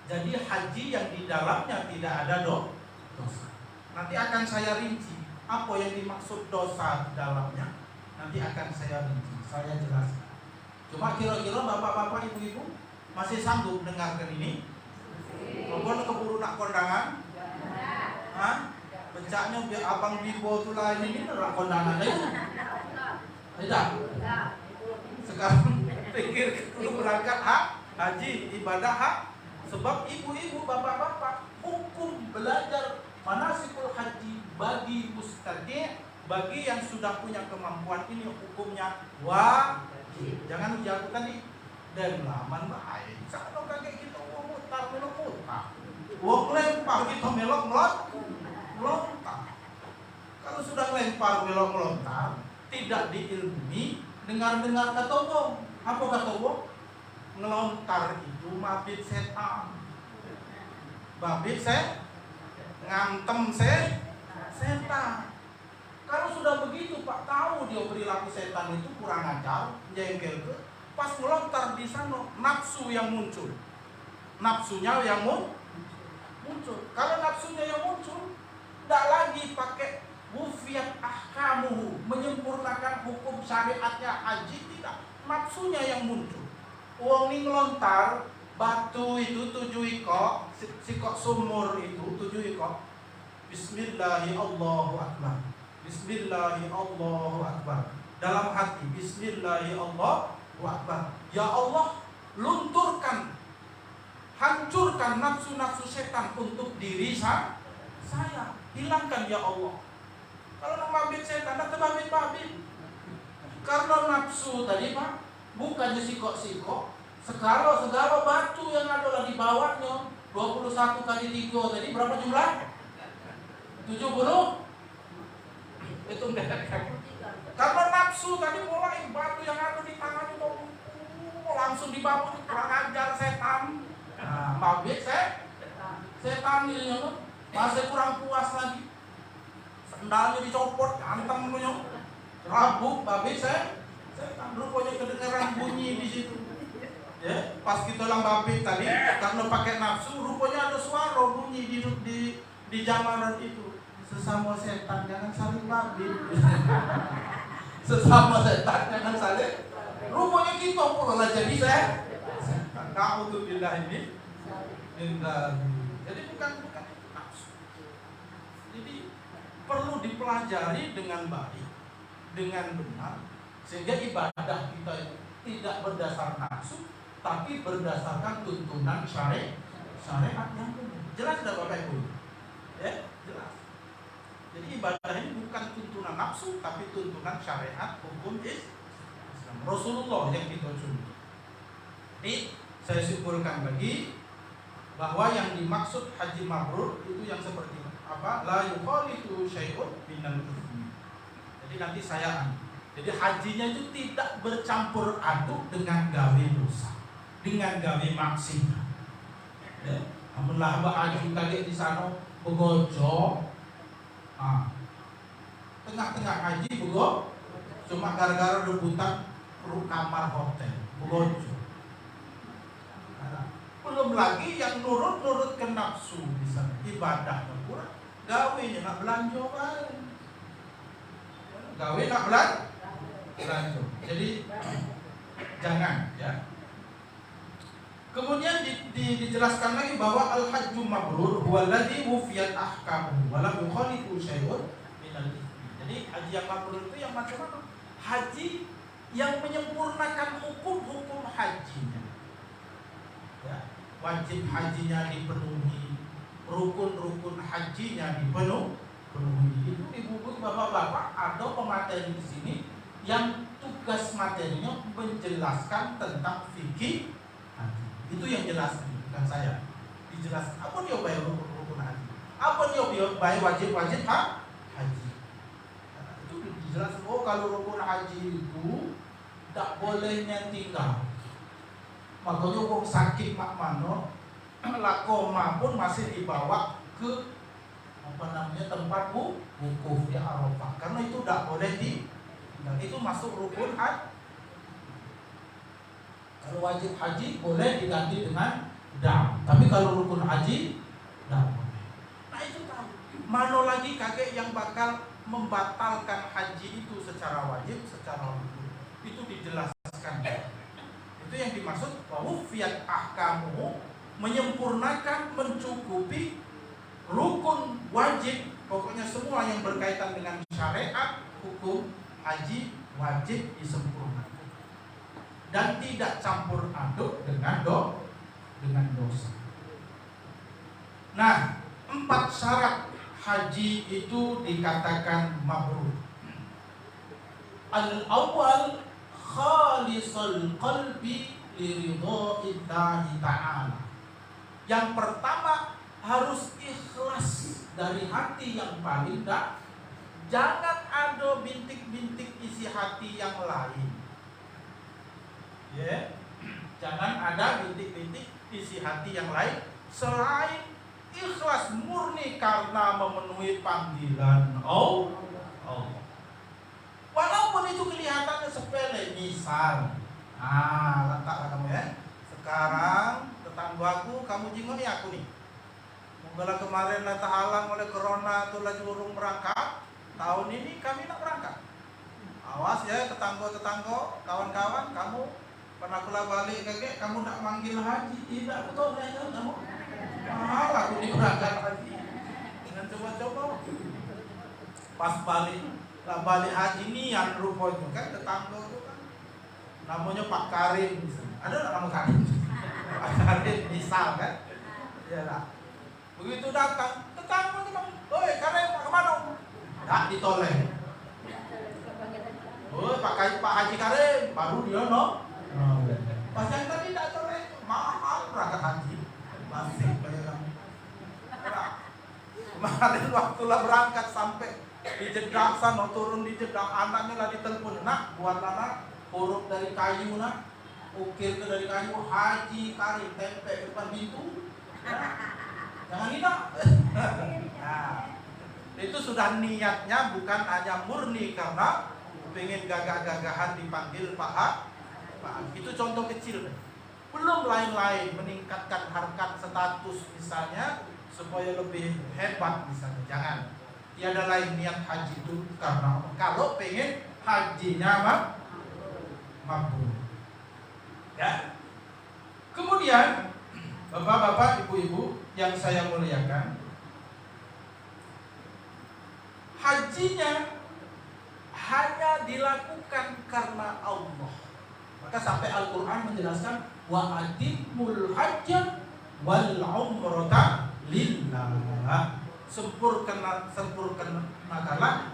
Jadi haji yang di dalamnya tidak ada dosa. Nanti akan saya rinci apa yang dimaksud dosa di dalamnya. Nanti akan saya rinci, saya jelaskan. Cuma kira-kira bapak-bapak, ibu-ibu masih sanggup dengarkan ini? Kebun keburu nak kondangan? Hah? Bencaknya biar abang Bibo tuh lain ini nak kondangan itu. Tidak. Sekarang pikir dulu berangkat haji, ibadah sebab ibu-ibu, bapak-bapak, hukum belajar manasikul haji bagi mustadi', bagi yang sudah punya kemampuan ini hukumnya wajib. Jangan jatuh tadi dan laman baik. Kalau kayak gitu mutar melok mutar. Wong lempar kita melok melontar. Kalau sudah lempar melok melontar, tidak diilmui, dengar-dengar kata wong. Apa kata wong? Ngelontar itu mabit setan. Mabit ngantem setan. Kalau sudah begitu Pak, tahu dia perilaku setan itu kurang ajar, jengkel ke, pas melontar di sana nafsu yang muncul. Nafsunya yang muncul. Kalau nafsunya yang muncul, tidak lagi pakai wufiyat ahkamuhu, menyempurnakan hukum syariatnya haji, tidak. Nafsunya yang muncul. Uang ini ngelontar batu itu 7 ikok, sikok sumur itu 7 ikok. Bismillahirrahmanirrahim. Bismillahirrahmanirrahim. Dalam hati Bismillahirrahmanirrahim. Ya Allah, lunturkan, hancurkan nafsu-nafsu setan untuk diri saya. Hilangkan ya Allah. Kalau nak mabit setan, nak terbabit-babit. Karena nafsu tadi Pak, bukannya sikok-sikok, segala batu yang ada di bawahnya 21 kali 3 tadi berapa jumlah? 70. Itu karena nafsu tadi mulai batu yang ada di tangan itu langsung dibawa, kurang ajar setan. Nah, mabit setan ini masih kurang puas lagi. Sendalnya dicopot, hantam punya. Rabuk mabit setan. Rupanya kedengaran bunyi di situ. Ya, pas kita lang mabit tadi karena pakai nafsu, rupanya ada suara bunyi di jamanan itu. Sesama setan jangan saling mabit. Sesama setan jangan saling. Rupanya kita pula lah jadi setan. Na'udzubillah ini. Jadi bukan nafsu. Jadi perlu dipelajari dengan baik, dengan benar, sehingga ibadah kita itu tidak berdasar nafsu, tapi berdasarkan tuntunan syariat yang benar. Jelas tidak Bapak Ibu? Ya, jelas. Jadi ibadah ini bukan tuntunan nafsu, tapi tuntunan syariat hukum Islam. Rasulullah yang kita contoh. Jadi saya simpulkan lagi bahwa yang dimaksud haji mabrur itu yang seperti apa? La yukhalitu syai'un minal ithmi. Jadi nanti jadi hajinya itu tidak bercampur aduk dengan gawe dosa, dengan gawe maksiat. Ya, amunlah haji kaget di sana begojo. Tengah-tengah haji begojo, cuma gara-gara rebutan kamar hotel, begojo. Belum lagi yang nurut ke nafsu di sana, ibadahnya kurang, gawenya nak belanja kan. Gawe nak belanja. Jadi jangan ya. Kemudian dijelaskan lagi bahwa al-hajju mabrur huwa alladhi wufiyat ahkamuhu wa lam yukhalifu syai'un minal ithmi. Jadi haji yang mabrur itu yang macam mana? Haji yang menyempurnakan hukum-hukum hajinya. Ya, wajib hajinya dipenuhi, rukun-rukun hajinya dipenuhi. Itu ibu-ibu, bapak-bapak, ada pemateri di sini yang tugas materinya menjelaskan tentang fikih haji. Itu yang jelas, bukan saya. Dijelaskan apa dia bayar rukun haji, apa dia bayar wajib-wajib haji. Itu dijelaskan. Oh, kalau rukun haji itu tak bolehnya tinggal. Makanya orang sakit mak mano, lakoma pun masih dibawa ke tempat wukuf di Arafah, karena itu tidak boleh dan itu masuk rukun haji. Kalau wajib haji boleh diganti dengan dam, tapi kalau rukun haji tidak boleh. Nah itu tahu Mana lagi kakek yang bakal membatalkan haji itu secara wajib, secara wujub. Itu dijelaskan. Itu yang dimaksud wufiyat ahkamu, menyempurnakan, mencukupi rukun wajib. Pokoknya semua yang berkaitan dengan syariat, hukum haji wajib disempurnakan dan tidak campur aduk dengan dosa. Nah, 4 syarat haji itu dikatakan mabrur. Al-awwal khalisul qalbi liridha'illahi ta'ala. Yang pertama harus ikhlas dari hati yang paling dalam. Jangan ada bintik-bintik isi hati yang lain. Ya, jangan ada bintik-bintik isi hati yang lain selain ikhlas murni karena memenuhi panggilan Allah. Walaupun itu kelihatannya sepele, misal, letaklah kamu ya. Sekarang tetanggaku kamu jingoni aku nih. Mungkin kemarin lah terhalang oleh corona tuh lagi urung berangkat. Tahun ini kami nak berangkat. Awas ya tetangga-tetangga, kawan-kawan, kamu pernah pula balik kakek, kamu nak manggil haji, tidak betul ya kamu. Mahal aku diberangkat haji. Jangan coba-coba. Pas balik haji niat rupanya kan tetangga itu kan. Namanya Pak Karim misalnya. Ada tak nama Karim? Pak Karim misal kan. Ya lah. Begitu datang, tetangga itu bilang, "Oi, Karim kemana?" Tak ditoleh. "Oi, Pak Haji Karim, baru dia no." Pas yang tadi tak toleh, mahal berangkat haji. Masih bayar. Kemarin waktu lah berangkat sampai di Jeddah sana, turun di Jeddah, anaknya lah ditelepon, "Nak, buat anak huruf dari kayu nak, ukir ke dari kayu, Haji Karim, tempel ke depan pintu." Jangan tidak. Nah, itu sudah niatnya bukan hanya murni karena pengen gagah-gagahan dipanggil Pak. Itu contoh kecil. Belum lain-lain meningkatkan harkat status misalnya supaya lebih hebat misalnya. Jangan. Tiada lain niat haji itu karena kalau pengen hajinya mabrur. Ya. Kemudian Bapak-bapak, ibu-ibu yang saya muliakan, hajinya hanya dilakukan karena Allah. Maka sampai Al-Quran menjelaskan wa atimul hajja wal umrata lillah. Sempurnakanlah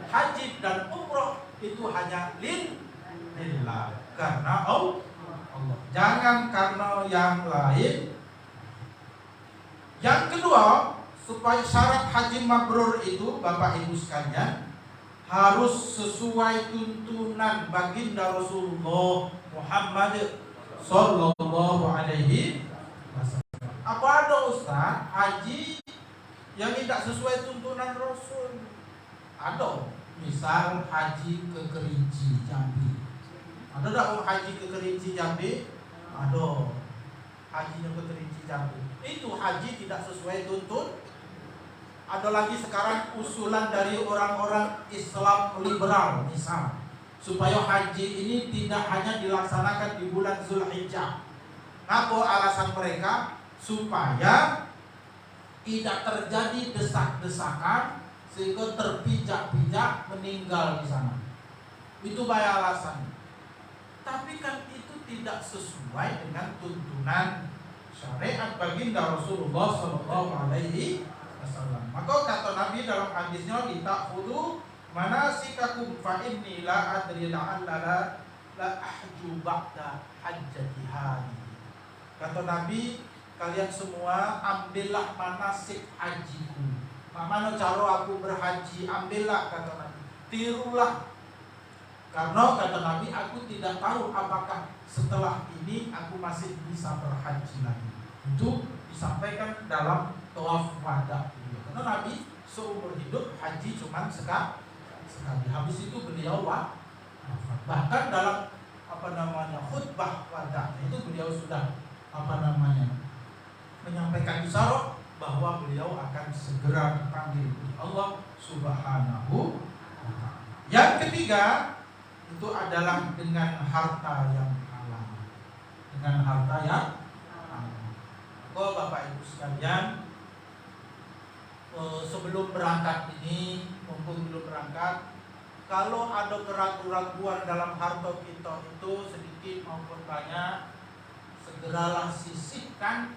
haji dan umroh itu hanya lillah, karena Allah. Jangan karena yang lain. Yang kedua, supaya syarat haji mabrur itu Bapak Ibu sekalian harus sesuai tuntunan baginda Rasulullah Muhammad sallallahu alaihi wasallam. Apa ada Ustaz haji yang tidak sesuai tuntunan Rasul? Ada. Misal haji ke Kerinci Jambi. Ada tak haji ke Kerinci Jambi? Ada. Haji ke Kerinci Jambi. Itu haji tidak sesuai tuntun. Ada lagi sekarang usulan dari orang-orang Islam liberal misal, supaya haji ini tidak hanya dilaksanakan di bulan Zulhijjah. Apa alasan mereka? Supaya tidak terjadi desak-desakan sehingga terpijak-pijak meninggal di sana. Itu banyak alasan. Tapi kan itu tidak sesuai dengan tuntunan syariat baginda Rasulullah sallallahu alaihi wasallam. Maka kata Nabi dalam hadisnya, "Ta'khudhu manasikakum fa inni la adri la'alla la ahju ba'da hajjati hadhihi." Kata Nabi, kalian semua ambillah manasik hajiku. Mana cara aku berhaji, ambillah kata Nabi. Tirulah. Karena kata Nabi, aku tidak tahu apakah setelah ini aku masih bisa berhaji lagi. Itu disampaikan dalam tawaf wada. Karena Nabi seumur hidup haji cuma sekali. Habis itu beliau wafat. Bahkan dalam khutbah wada itu beliau sudah menyampaikan isyarat, bahwa beliau akan segera dipanggil oleh Allah Subhanahu wa ta'ala. Yang ketiga itu adalah dengan harta yang halal. Dengan harta yang halal. Oh Bapak Ibu sekalian, sebelum berangkat ini, mumpung belum berangkat, kalau ada keraguan-keraguan dalam harta kita itu sedikit maupun banyak, segeralah sisihkan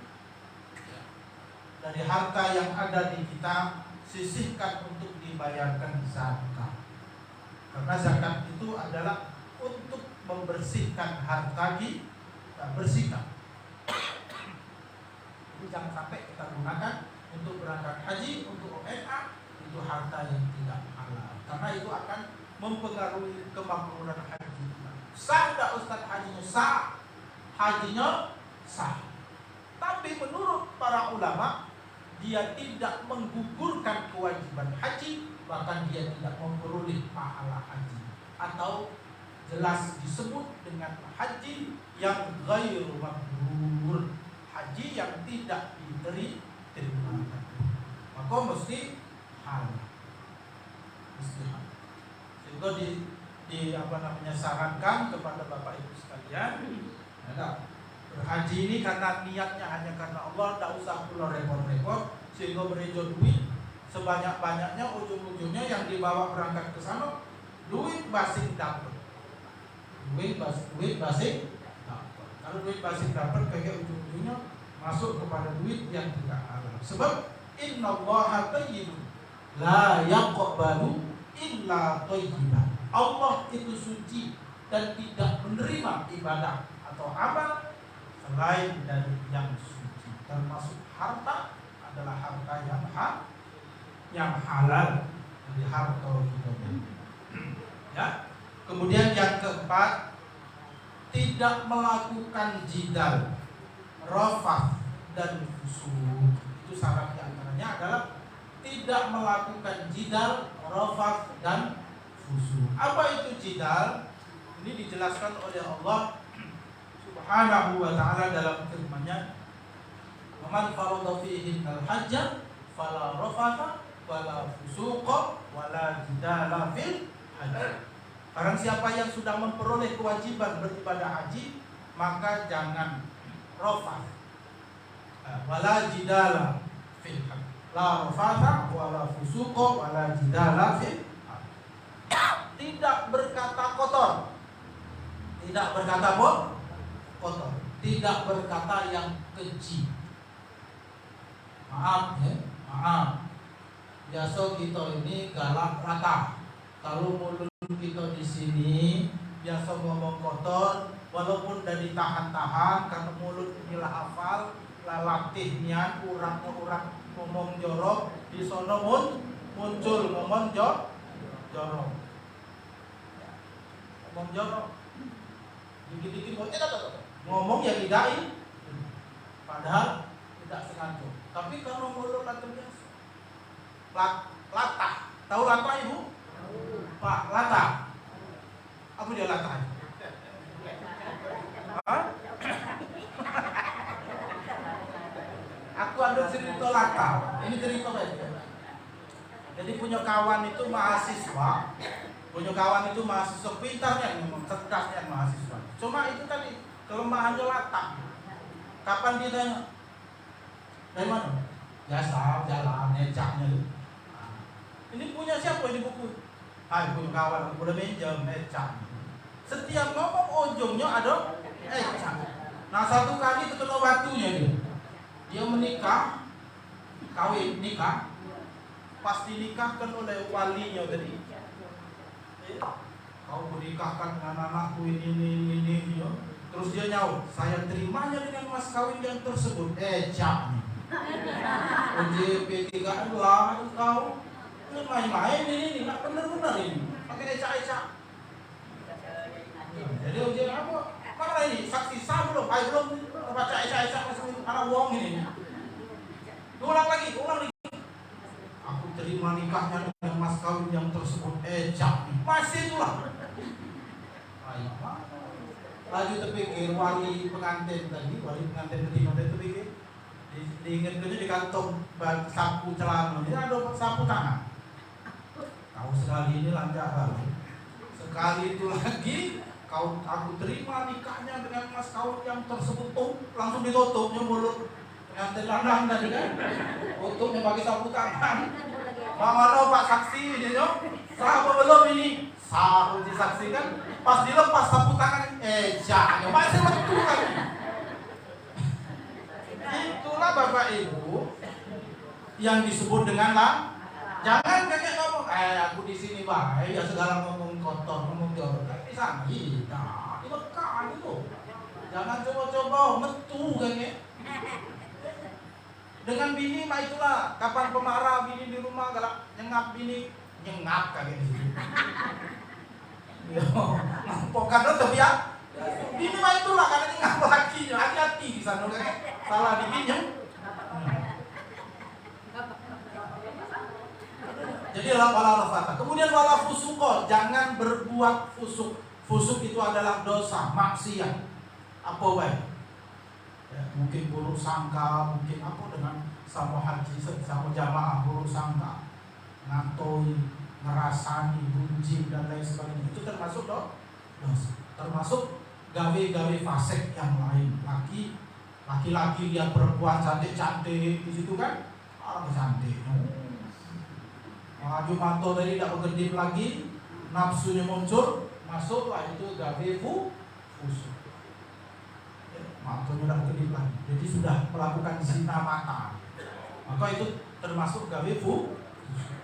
dari harta yang ada di kita, sisihkan untuk dibayarkan zakat. Karena zakat itu adalah untuk membersihkan harta kita, bersihkan. Jadi jangan sampai kita gunakan untuk berangkat haji, untuk ONA, itu harta yang tidak halal. Karena itu akan mempengaruhi kemakmuran haji. Sah tak Ustaz hajinya? Sah. Hajinya sah. Tapi menurut para ulama, dia tidak menggugurkan kewajiban haji, bahkan dia tidak memperoleh pahala haji. Atau jelas disebut dengan haji yang ghairu mabrur, haji yang tidak diterima. Maka mesti halal. Mesti halal. Sehingga sarankan kepada Bapak Ibu sekalian, berhaji ini karena niatnya hanya karena Allah, tak usah pula repot-repot, sehingga berejo duit sebanyak-banyaknya, ujung-ujungnya yang dibawa berangkat ke sana duit basing dapat. Duit basing dapat. Kalau duit basing dapat, kayak ujung-ujungnya masuk kepada duit yang tidak halal. Sebab innallaha thayyibun la yaqbalu illa thayyiban. Allah itu suci dan tidak menerima ibadah atau amal selain dari yang suci. Termasuk harta adalah harta yang halal dari harta kita. Ya. Kemudian yang keempat, tidak melakukan jidal, rafah dan fusuk. Itu syarat diantaranya adalah tidak melakukan jidal, rafah dan fusuk. Apa itu jidal? Ini dijelaskan oleh Allah Subhanahu wa ta'ala dalam firman-Nya, "Wa man farada fihi al-hajja fala rafatha wala fusuqa wala jidala fil hajj." Barang siapa yang sudah memperoleh kewajiban beribadah haji, maka jangan rafath, wala jidala fil hajj. La rafatha wala fusuqa wala jidala fil hajj. Tidak berkata kotor. Tidak berkata kotor. Tidak berkata yang keji. Maaf ya, maaf. Biasa kita ini galak rata. Kalau mulut kita di sini biasa ngomong kotor, walaupun udah ditahan-tahan karena mulut inilah hafal, latihnya urang ngomong jorok, di sono muncul ngomong jorok. Ngomong jorok. Dikit-dikit ngomong yang tidak, padahal tidak sengaja. Tapi kalau mulut latih biasa, latah. Tahu latah Ibu? Pak, latah. Apa dia latah? Aku ada cerita latah. Ini cerita baik. Jadi punya kawan itu mahasiswa. Pintarnya, cerdasnya mahasiswa. Cuma itu tadi kelemahannya latah. Kapan dia tanya? Dari mana? Biasa jalan necaknya. Ini punya siapa ini buku? Punya kawan, udah minjem necak. Setiap ngomong ujungnya ada necak. Nah satu kali ketemu waktunya dia menikah, nikah, pas dinikahkan oleh walinya tadi. Kau menikahkan dengan anakku ini. Terus dia nyaut, saya terimanya dengan mas kawin yang tersebut. Cak nih. OJP 3 lah kau. Ini main-main ini, nggak benar-benar ini. Pakai ecak-ecak. Jadi ujian apa? Mana ini? Saksi sah belum? Belum baca ecak-ecak masuk anak wong ini. Ulang lagi. Aku terima nikahnya dengan mas kawin yang tersebut. Ecak. Masih itulah. Laju terpikir wali pengantin tadi itu pikir Diingatkannya di kantong sapu celana. Ini ada sapu tangan. Tahu sekali ini lancar kali. Sekali itu lagi aku terima nikahnya dengan mas kawin yang tersebut langsung ditutupnya mulut dengan telanang tadi kan. Tutupnya pakai sapu tangan. Mana Pak saksi ini yo? Sah apa belum ini? Sah disaksikan. Pas dilepas sapu tangan, jangan masih betul lagi. Itulah Bapak Ibu yang disebut dengan lah. Jangan kakek ngomong, aku di sini baik, ya segala ngomong kotor, ngomong jorok. Di sana, di Mekah itu. Jangan coba-coba metu kakek. Dengan bini mah itulah, kapan pemarah bini di rumah galak nyengap bini, nyengap kakek di sini. Pokoknya tapi ya, bini mah itulah karena nyengap lagi, hati-hati di sana kakek. Salah dipinjam. Jadi wala rafata. Kemudian wala fusuko, jangan berbuat fusuk. Fusuk itu adalah dosa, maksiat. Apa baik? Ya, mungkin buruk sangka, mungkin apa dengan sama haji, sama jamaah buruk sangka, ngantoi, ngerasani, bunci dan lain sebagainya. Itu termasuk dosa. Termasuk gawe-gawe fasik yang lain. Laki-laki lihat perempuan cantik-cantik di situ kan, cantik. Maju manto tadi tidak berkedip lagi, nafsunya muncul, masuklah itu gawe fusuk. Mantonya tidak berkedip lagi, jadi sudah melakukan zina mata. Maka itu termasuk gawe fusuk.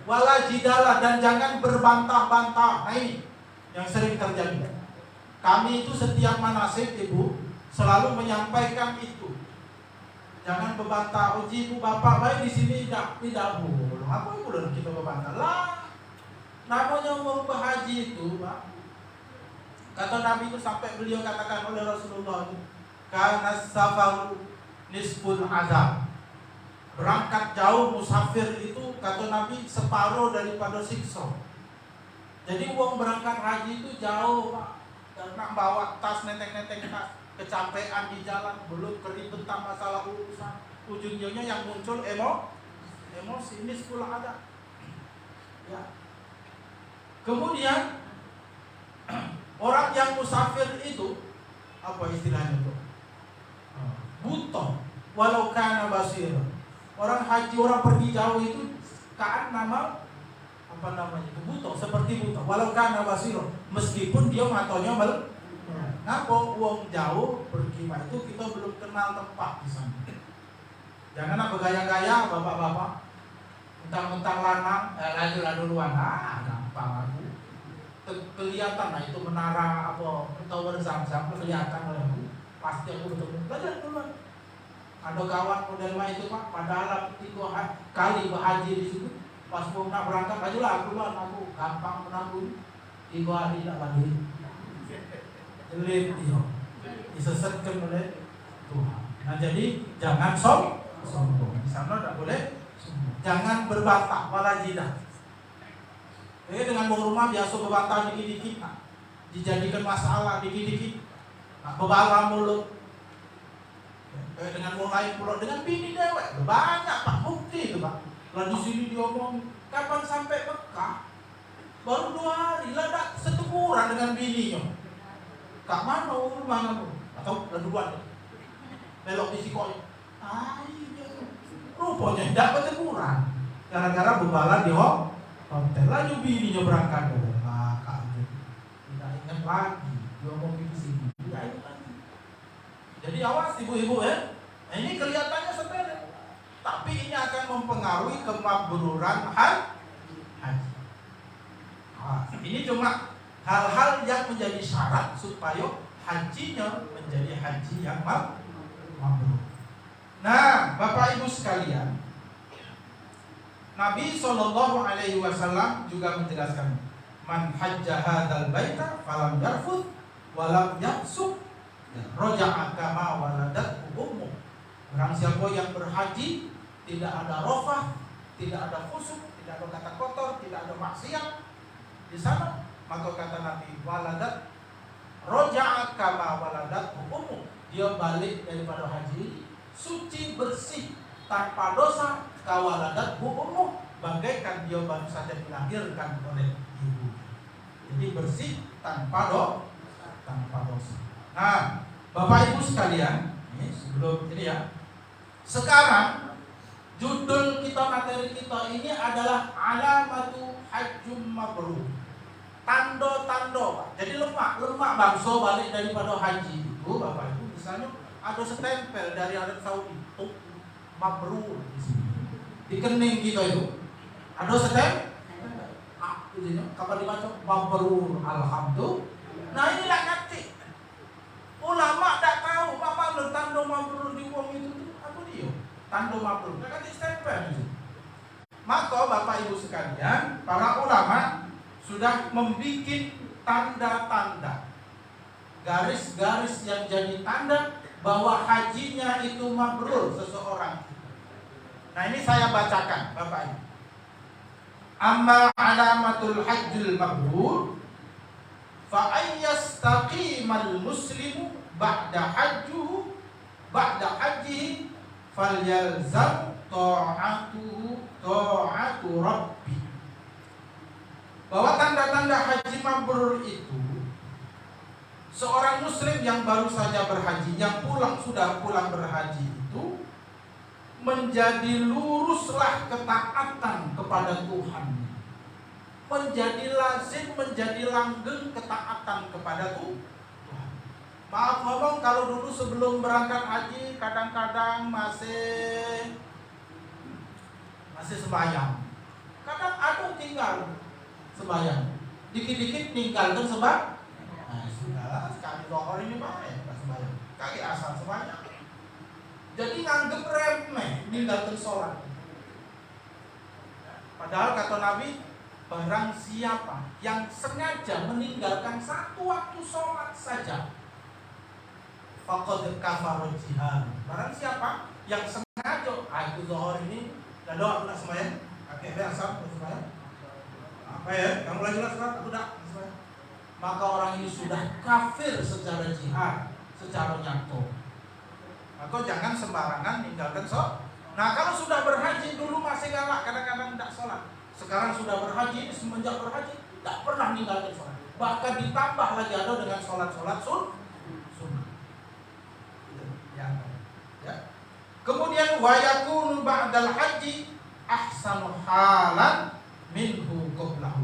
Wala jidala, dan jangan berbantah-bantah. Nah ini yang sering terjadi. Kami itu setiap manasik Ibu selalu menyampaikan itu. Jangan berbantah, uji ibu bapak baik di sini tidak boleh. Apa yang boleh kita berbantah? Lah, namanya mau berhaji itu, Pak. Kata Nabi itu sampai beliau katakan oleh Rasulullah, karena safaru nisful azab. Berangkat jauh musafir itu kata Nabi separuh daripada siksa. Jadi uang berangkat haji itu jauh, Pak. Karena bawa tas neteng-neteng tas. Kecapean di jalan, belum keribetan masalah urusan, ujung-ujungnya yang muncul emosi. Ini sekolah ada ya. Kemudian orang yang musafir itu apa istilahnya itu? Buta walau kana basir. Orang haji, orang pergi jauh itu kan nama apa namanya itu? Buta, seperti buta walau kana basir, meskipun dia matanya ngapa uang jauh pergi itu kita belum kenal tempat di sana. Jangan apa gaya-gaya bapak-bapak, mentang-mentang lanang, lanjutlah duluan, gampang aku. Kelihatan lah itu menara apa tower Zam-Zam kelihatan olehku. Pasti aku betul-betul belajar duluan. Ada kawan model itu Pak, padahal 3 kali berhaji di situ. Pas mau nak berangkat, ajulah aku duluan, aku gampang menanggung. 3 hari tak balik. Jelek dia disesatkan oleh Tuhan. Nah jadi jangan sombong. Di sana tidak boleh sombong. Jangan berbantah, wala jidah. Dengan bawah rumah biasa berbantah dikit-dikit, dijadikan masalah dikit-dikit. Berbala mulut. Dengan orang lain pula, dengan bini dewek banyak Pak, bukti itu Pak. Lalu di sini diomong, kapan sampai Mekah? Baru 2 hari, lah seteguran dengan bininya. Kak mana rumah kamu? Atau laduan belok di Sikoy. Rupanya tidak berteguran. Gara-gara berbala di hotel. Lalu bininya berangkat. Kak tidak ingat lagi. Dia mau pergi sini. Tidak ingat lagi. Jadi awas ibu-ibu ya. Nah, ini kelihatannya sepele. Tapi ini akan mempengaruhi kemakburan haji. Ini cuma hal-hal yang menjadi syarat supaya hajinya menjadi haji yang mabrur. Nah, Bapak Ibu sekalian, Nabi SAW juga menjelaskan, man hajja hadzal baita falam yarfud walam yafsuq raja'a kama waladat ummu. Barang siapa yang berhaji tidak ada rafah, tidak ada fusuk, tidak ada kata kotor, tidak ada maksiat di sana, maka kata Nabi waladat raja'a kama waladat ummu, dia balik daripada haji suci bersih tanpa dosa, kawaladat ummuh, bagaikan dia baru saja dilahirkan oleh ibu. Jadi bersih tanpa dosa. Nah, Bapak Ibu sekalian, ini sebelum ini ya. Sekarang judul kita, materi kita ini adalah alamatu hajjum mabrur. Tando-tando. Jadi lemak bangsa balik daripada haji itu, Bapak Ibu, misalnya ada stempel dari Arab Saudi, tuh mabrur di sini. Di kening kita itu ada stempel. Kapan dibaca mabrur, alhamdulillah. Nah, inilah ngerti. Ulama tak tahu apa tanda mabrur di wong itu apa dia? Tanda mabrur. Kan di stempel itu. Maka Bapak Ibu sekalian, para ulama sudah membuat tanda-tanda, garis-garis yang jadi tanda bahwa hajinya itu mabrur seseorang. Nah, ini saya bacakan, Bapak Ibu. Amma alamatul hajjul mabrur fa ayyastaqimal muslimu ba'da hajjihi falyalzam ta'atu rabbi. Bahwa tanda-tanda haji mabrur itu, seorang muslim yang baru saja berhaji, yang sudah pulang berhaji itu, menjadi luruslah ketaatan kepada Tuhan, menjadi lazim, menjadi langgeng ketaatan kepada Tuhan. Maaf ngomong, kalau dulu sebelum berangkat haji kadang-kadang masih sembahyang, kadang ada tinggal sembahyang, dikit-dikit tinggalkan sembahyang. Nah, sudahlah, sekali zuhur ini baik sembahyang, kaki asal sembahyang. Jadi nganggep remeh meninggalkan sholat. Padahal kata Nabi, barang siapa yang sengaja meninggalkan satu waktu sholat saja, faqad kafara jihad. Barang siapa yang sengaja, itu zuhur ini dah doa nak sembahyang, kaki asal sembahyang. Apa ya? Yang mulai jelas sholat atau tidak? Maka orang ini sudah kafir secara jihad, secara nyata. Maka jangan sembarangan meninggalkan sholat. Nah, kalau sudah berhaji, dulu masih galak, kadang-kadang tidak sholat. Sekarang sudah berhaji, semenjak berhaji tidak pernah meninggalkan sholat. Bahkan ditambah lagi ada dengan sholat-sholat sunnah. Ya. Kemudian wa yakunu ba'dal haji ahsanu halan minhu qablahu.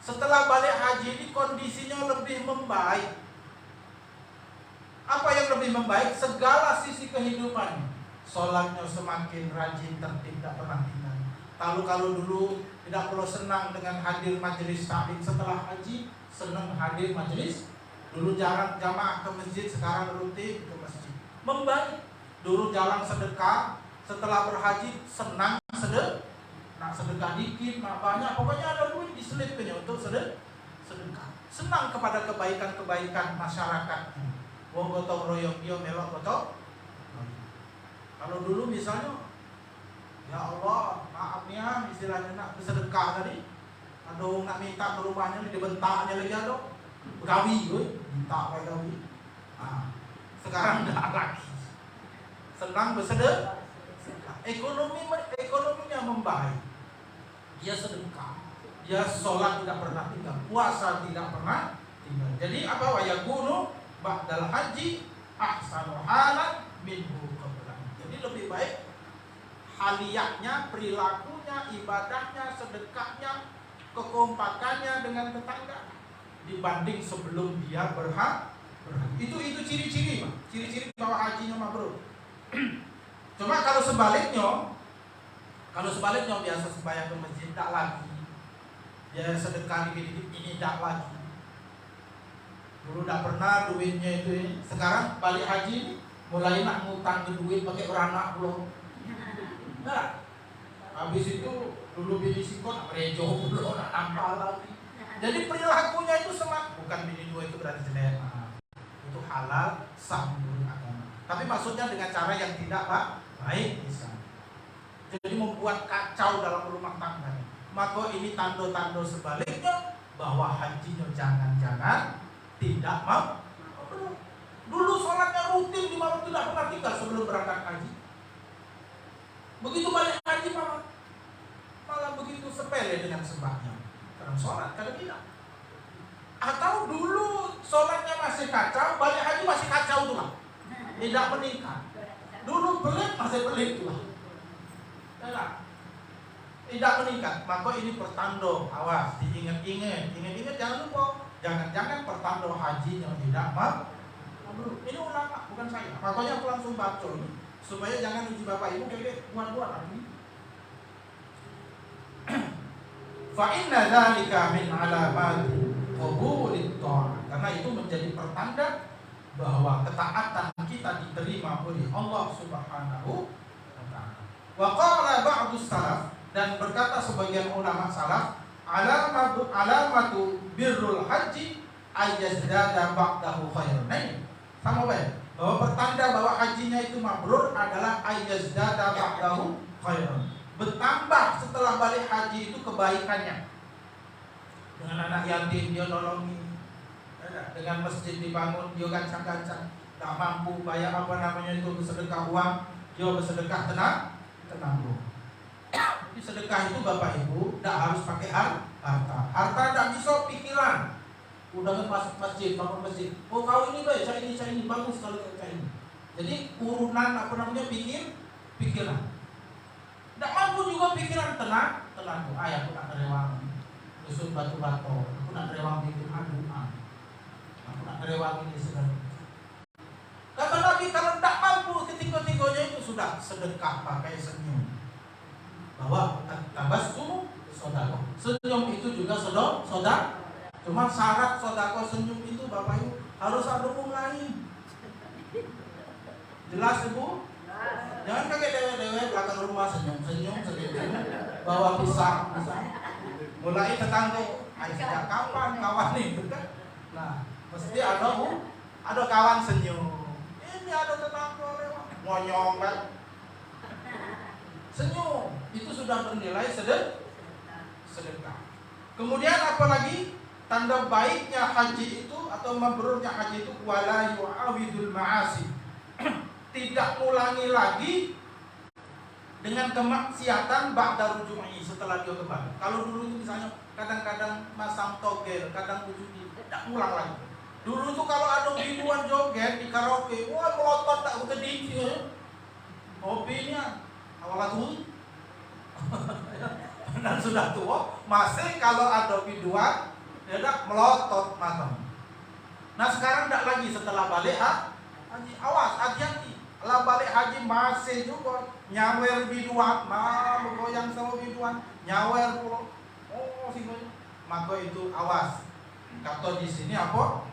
Setelah balik haji ini kondisinya lebih membaik. Apa yang lebih membaik? Segala sisi kehidupannya. Sholatnya semakin rajin, tertib, tidak pernah tinggal. Kalau dulu tidak perlu senang dengan hadir majelis taklim, setelah haji senang hadir majelis. Dulu jarang jamaah ke masjid, sekarang rutin ke masjid. Membaik. Dulu jarang sedekah, setelah berhaji senang sedekah. Nak sedekah dikit, nak banyak, pokoknya ada duit diselipkannya untuk sedekah. Senang kepada kebaikan-kebaikan masyarakat. Wong gotong royong dia melok gotong. Kalau dulu misalnya, ya Allah, maaf ya, istilahnya nak bersedekah tadi, ada orang nak minta ke rumahnya, dibentaknya lagi ada, gawi, minta pakai gawi. Nah, sekarang tidak lagi. Senang bersedekah, ekonominya membaik. Dia sedekah, dia sholat tidak pernah tinggal, puasa tidak pernah tinggal. Jadi apa? Wa yakunu ba'dal haji ahsanu halan minhu qablahu. Jadi lebih baik haliyahnya, perilakunya, ibadahnya, sedekahnya, kekompakannya dengan tetangga dibanding sebelum dia berhaji. Itu ciri-ciri, Pak. Ciri-ciri bahwa hajinya mabrur. Cuma kalau sebaliknya biasa sembahyang ke masjid tak lagi. Dia sedekah dikit-dikit ini tak lagi. Dulu tak pernah duitnya itu ini. Sekarang balik haji mulai nak ngutang ke duit pakai beranak belum. Nah, habis itu dulu bini sikon rejo belum nak nambah lagi. Jadi perilakunya itu bukan bini dua itu berarti jelek. Itu halal sah menurut agama. Tapi maksudnya dengan cara yang tidak baik bisa. Jadi membuat kacau dalam rumah tangga. Maka ini tanda-tanda sebaliknya bahwa hajinya jangan-jangan tidak mau. Dulu sholatnya rutin 5 waktu tidak pernah tinggal sebelum berangkat haji. Begitu balik haji malah begitu sepele dengan sembahyang. Kadang sholat, kadang tidak. Atau dulu sholatnya masih kacau, balik haji masih kacau tuh lah. Tidak meningkat. Dulu pelit masih pelit tuh lah. Tidak meningkat. Maka ini pertanda, awas, diingat-ingat, jangan lupa. Jangan-jangan pertanda haji yang tidak mabrur. Ini ulama, bukan saya. Makanya aku langsung baca ini supaya jangan uji bapak ibu kayak buat-buat ini. Fa inna dzalika min alamati qabulit ta'ah. Karena itu menjadi pertanda bahwa ketaatan kita diterima oleh Allah Subhanahu wa taala. Wa qala ba'du salaf, dan berkata sebagian ulama salaf, alamatu birrul haji ayyazdada ba'dahu khairan. Sama baik. Bahwa pertanda bahwa hajinya itu mabrur adalah ayyazdada ba'dahu khairan. Bertambah setelah balik haji itu kebaikannya. Dengan anak yatim dia nolongi, dengan masjid dibangun dia gancang-gancang. Tak mampu bayar itu bersedekah uang, dia bersedekah tenang. Di sedekah itu Bapak Ibu tidak harus pakai harta. Harta tidak bisa pikiran. Udah kan masuk masjid, bangun masjid. Oh kau ini baik, saya ini bagus sekali kayak ini. Jadi urunan pikiran. Tidak mampu juga pikiran tenang. Ayah aku nak rewang nyusun batu-batu, aku nak rewang bikin aduan, aku nak rewang ini sedang. Kata Nabi kalau tidak mampu ketiga-tiganya itu sudah sedekah pakai senyum. Bahwa tabassum sedekah. Senyum itu juga sedekah. Cuma syarat sedekah senyum itu Bapak Ibu harus ada hukum lain. Jelas Ibu? Jangan kayak dewe-dewe belakang rumah senyum, bawa pisang. Mulai tetangga, sejak kapan kawan itu kan? Nah, mesti ada kawan senyum. Ini ada tetangga lewat, ngonyong kan? Senyum itu sudah bernilai sedekah. Kemudian apalagi tanda baiknya haji itu atau mabrurnya haji itu wala yu'awidul ma'asi. Tidak ulangi lagi dengan kemaksiatan ba'da ruju'i setelah dia kembali. Kalau dulu itu misalnya kadang-kadang masang togel, kadang ujudi, tidak ulang lagi. Dulu itu kalau ada biduan joget di karaoke, wah melotot tak kedip ya. Hobinya awal tuh dan sudah tua, masih kalau ada biduan dia tak melotot matang. Nah sekarang tidak lagi setelah balik haji, awas hati-hati. Lah balik haji masih juga nyawer biduan, bergoyang sama biduan, nyawer pulau. Oh sih maka itu awas. Kata di sini apa?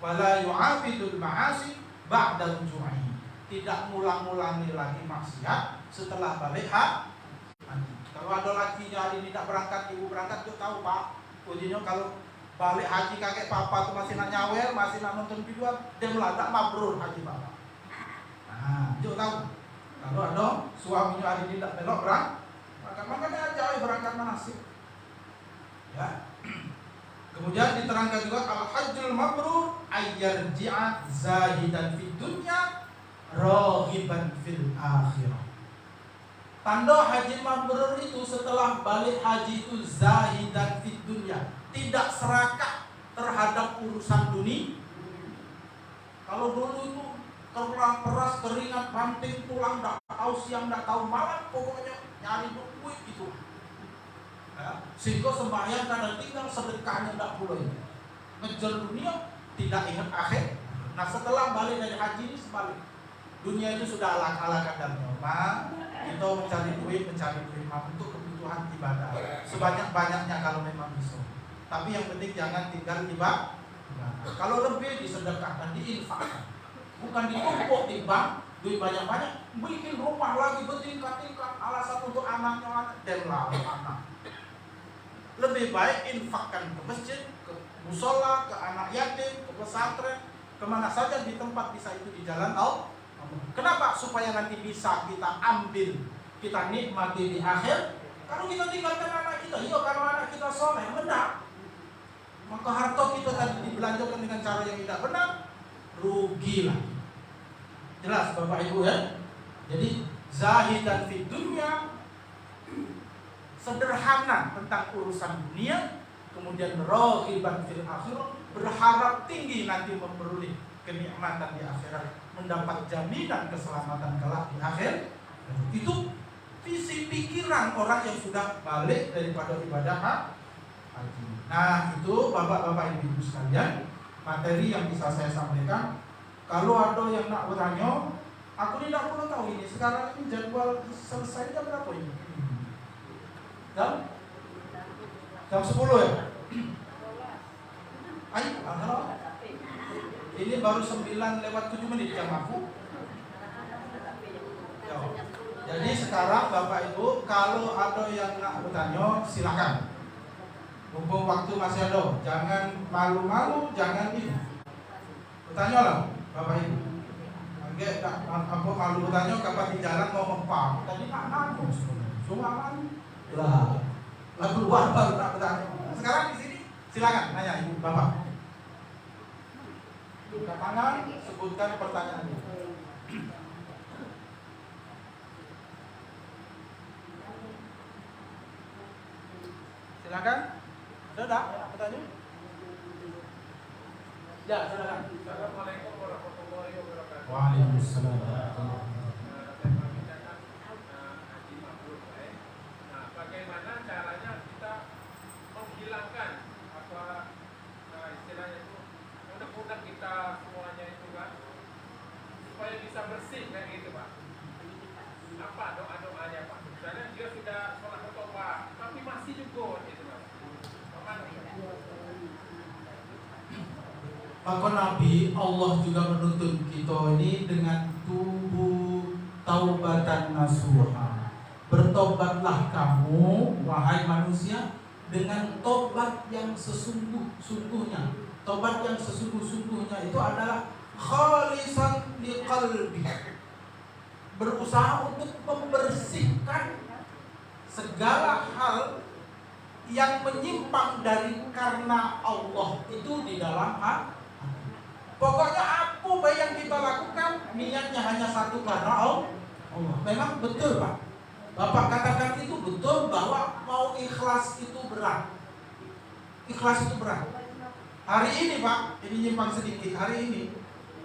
Wala yu'abidul ma'asi ba'da ruju'i. Tidak ngulang-ulangi lagi maksiat setelah balik haji. Kalau ada lakinya hari ini tak berangkat, ibu berangkat, dia tahu Pak. Ujinya kalau balik haji kakek papa tuh masih nak nyawer, masih nak nonton biduan, dia meladak mabrur haji papa. Nah, dia tahu. Kalau ada suaminya hari ini tak belok makanya aja berangkat manasik. Ya. Kemudian diterangkan juga al-hajjul mabrur ayyarji'a zahidan fid dunya rahiban fil akhirah. Tanda haji mabrur itu setelah balik haji itu zahidan fid dunya, tidak serakah terhadap urusan dunia. Kalau dulu itu keras keringat banting tulang, tak tahu siang, tak tahu malam, pokoknya nyari duit itu. Ya, sehingga sembahyang kadang tinggal sedekahnya tak boleh. Ngejar dunia, tidak ingat akhir. Nah setelah balik dari haji ini sebalik. Dunia itu sudah ala kadarnya. Kita mencari duit untuk kebutuhan ibadah sebanyak-banyaknya kalau memang bisa. Tapi yang penting jangan tinggal ibadah. Kalau lebih disedekahkan, diinfakkan. Bukan ditumpuk di bank, duit banyak-banyak, bikin rumah lagi bertingkat-tingkat, alasan untuk anaknya dan anak. Lebih baik infakkan ke masjid, ke musola, ke anak yatim, ke pesantren, kemana saja di tempat bisa itu di jalan Allah. Kenapa? Supaya nanti bisa kita ambil, kita nikmati di akhir. Kalau kita tinggalkan anak kita, kalau anak kita soleh, benar. Maka harta kita tadi dibelanjakan dengan cara yang tidak benar, rugi lah. Jelas Bapak Ibu ya. Jadi zahidan fid dunya, sederhana tentang urusan dunia, kemudian raghiban fil akhirah, berharap tinggi nanti memperoleh kenikmatan di akhirat, mendapat jaminan keselamatan kelak di akhir. Itu visi pikiran orang yang sudah balik daripada ibadah haji. Nah, itu bapak-bapak ibu sekalian, materi yang bisa saya sampaikan. Kalau ada yang nak bertanya, aku tidak perlu tahu ini sekarang ini jadwal selesai jam berapa ini? Jam 10 ya? Ayo, ini baru 9:07 jam aku. Jadi sekarang Bapak Ibu, kalau ada yang nak bertanya, silakan. Mumpung waktu masih ada, jangan malu-malu, jangan ini. Bertanyalah Bapak Ibu. Enggak apa malu bertanya kapan di jalan mau mempam. Tadi nak nangis, cuma malu. Lah, keluar baru nak bertanya. Sekarang di sini silakan nanya Ibu Bapak. Buka tangan, sebutkan pertanyaannya. Silakan. Sudah, bertanya? Ya, silakan. Assalamualaikum warahmatullahi wabarakatuh. Waalaikumsalam. Haji mabrur, nah, bagaimana caranya kita menghilangkan apa istilahnya itu unek-unek kita semuanya itu kan, supaya bisa bersih kayak gitu Pak. Apa doa-doanya Pak? Misalnya dia sudah sholat bertobat, tapi masih juga gitu Pak. Maka Nabi Allah juga menuntut kita ini dengan tubuh taubatan nasuha. Bertobatlah kamu wahai manusia dengan tobat yang sesungguh-sungguhnya. Tobat yang sesungguh-sungguhnya itu adalah khalisan liqalbi. Berusaha untuk membersihkan segala hal yang menyimpang dari karena Allah itu di dalam hati. Pokoknya apa yang kita lakukan niatnya hanya satu karena Allah. Memang betul Pak. Bapak katakan itu betul bahwa mau ikhlas itu berat. Ikhlas itu berat. Hari ini Pak, ini nyimpang sedikit. Hari ini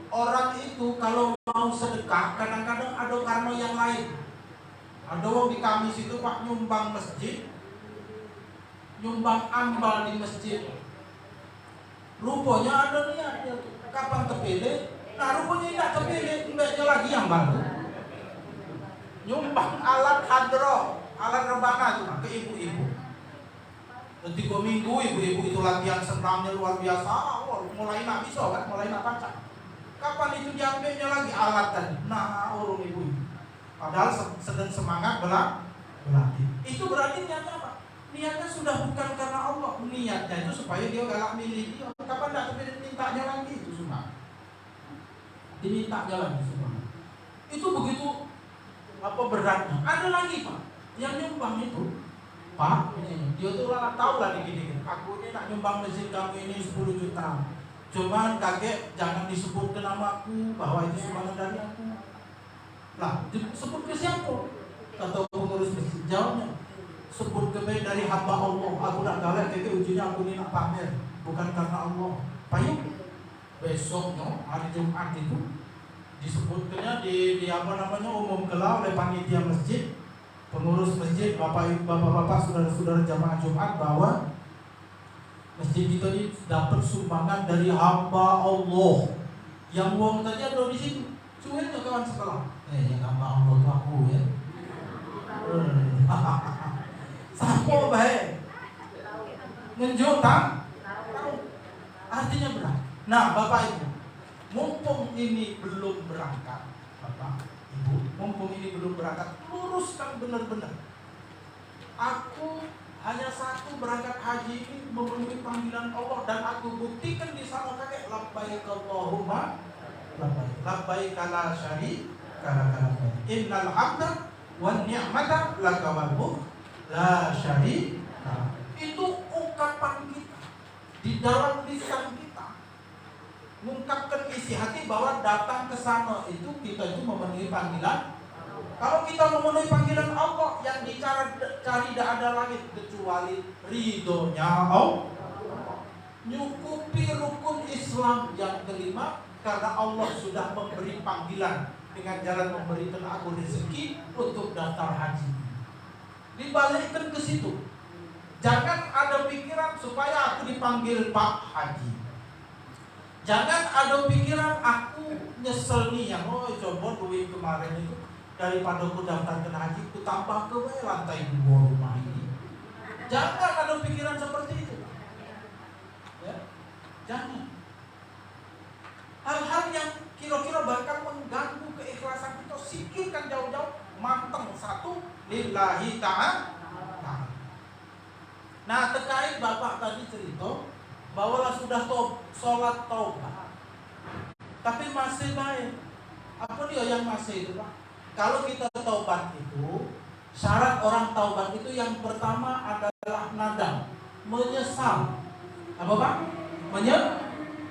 orang itu kalau mau sedekah kadang-kadang ada karena yang lain. Ada orang di Kamis itu Pak nyumbang masjid, nyumbang ambal di masjid. Rupanya ada niatnya tuh. Kapan terpilih? Nah rupanya tidak terpilih, enggaknya lagi ambal tuh. Nyumbang alat hadroh, alat rebana tuh ke ibu-ibu. Ketika minggu ibu-ibu itu latihan senamnya luar biasa. Mulai nak bisa kan, mulai nak baca. Kapan itu diambilnya lagi alat tadi? Nah orang ibu-ibu. Padahal sedang semangat berlatih. Itu berarti niatnya apa? Niatnya sudah bukan karena Allah. Niatnya itu supaya dia galak milih dia. Kapan tidak terpilih mintanya lagi itu semua. Dimintanya lagi semua. Itu begitu apa beratnya. Ada lagi Pak yang nyumbang itu. Pak, ini dia tuh tahu lah dikit-dikit. Aku ini nak nyumbang masjid kamu ini 10 juta. Cuman kaget jangan disebutkan namaku bahwa itu sumbangan dari aku. Lah, disebut ke siapa? Kata pengurus masjid jawabnya. Sebut ke dari hamba Allah. Aku nak galak ke ujinya aku ini nak pamer. Bukan karena Allah. Payung. Besoknya hari Jumat itu disebutkannya di apa namanya umum kelar oleh panitia masjid, pengurus masjid, bapak-bapak, saudara-saudara jamaah Jumat bahwa masjid kita ini dapat sumbangan dari hamba Allah. Yang uang tadi ada di situ. Cuennya kawan sekolah. Yang hamba Allah itu aku ya. Siapa baik? Ngenjuk tak? Artinya berat. Nah, Bapak Ibu, mumpung ini belum berangkat, Bapak Ibu, mumpung ini belum berangkat, luruskan benar-benar. Aku hanya satu berangkat haji ini memenuhi panggilan Allah dan aku buktikan di sana kakek labbaik Allahumma labbaik la syarika lak innal hamda wan ni'mata laka wal mulk la syarika. Itu ungkapan kita di dalam lisan kita. Mengungkapkan isi hati bahwa datang ke sana itu kita itu memenuhi panggilan Kalau kita memenuhi panggilan Allah, yang dicari tidak ada langit kecuali ridhonya Allah. Nyukupi rukun Islam yang kelima, karena Allah sudah memberi panggilan dengan jalan memberikan aku rezeki untuk daftar haji. Dibalikkan ke situ. Jangan ada pikiran supaya aku dipanggil Pak Haji. Jangan ada pikiran aku nyesel nih yang coba duit kemarin itu daripada aku daftarkan haji, aku tambah ke lantai 2 rumah ini. Jangan ada pikiran seperti itu. Ya, jangan. Hal-hal yang kira-kira bakal mengganggu keikhlasan kita, singkirkan jauh-jauh, manteng satu lillahi ta'ala. Nah, terkait Bapak tadi cerita bahwa sudah sholat taubat, tapi masih baik. Apa dia yang masih itu, Pak? Kalau kita taubat itu, syarat orang taubat itu yang pertama adalah nadam, menyesal. Apa, Pak?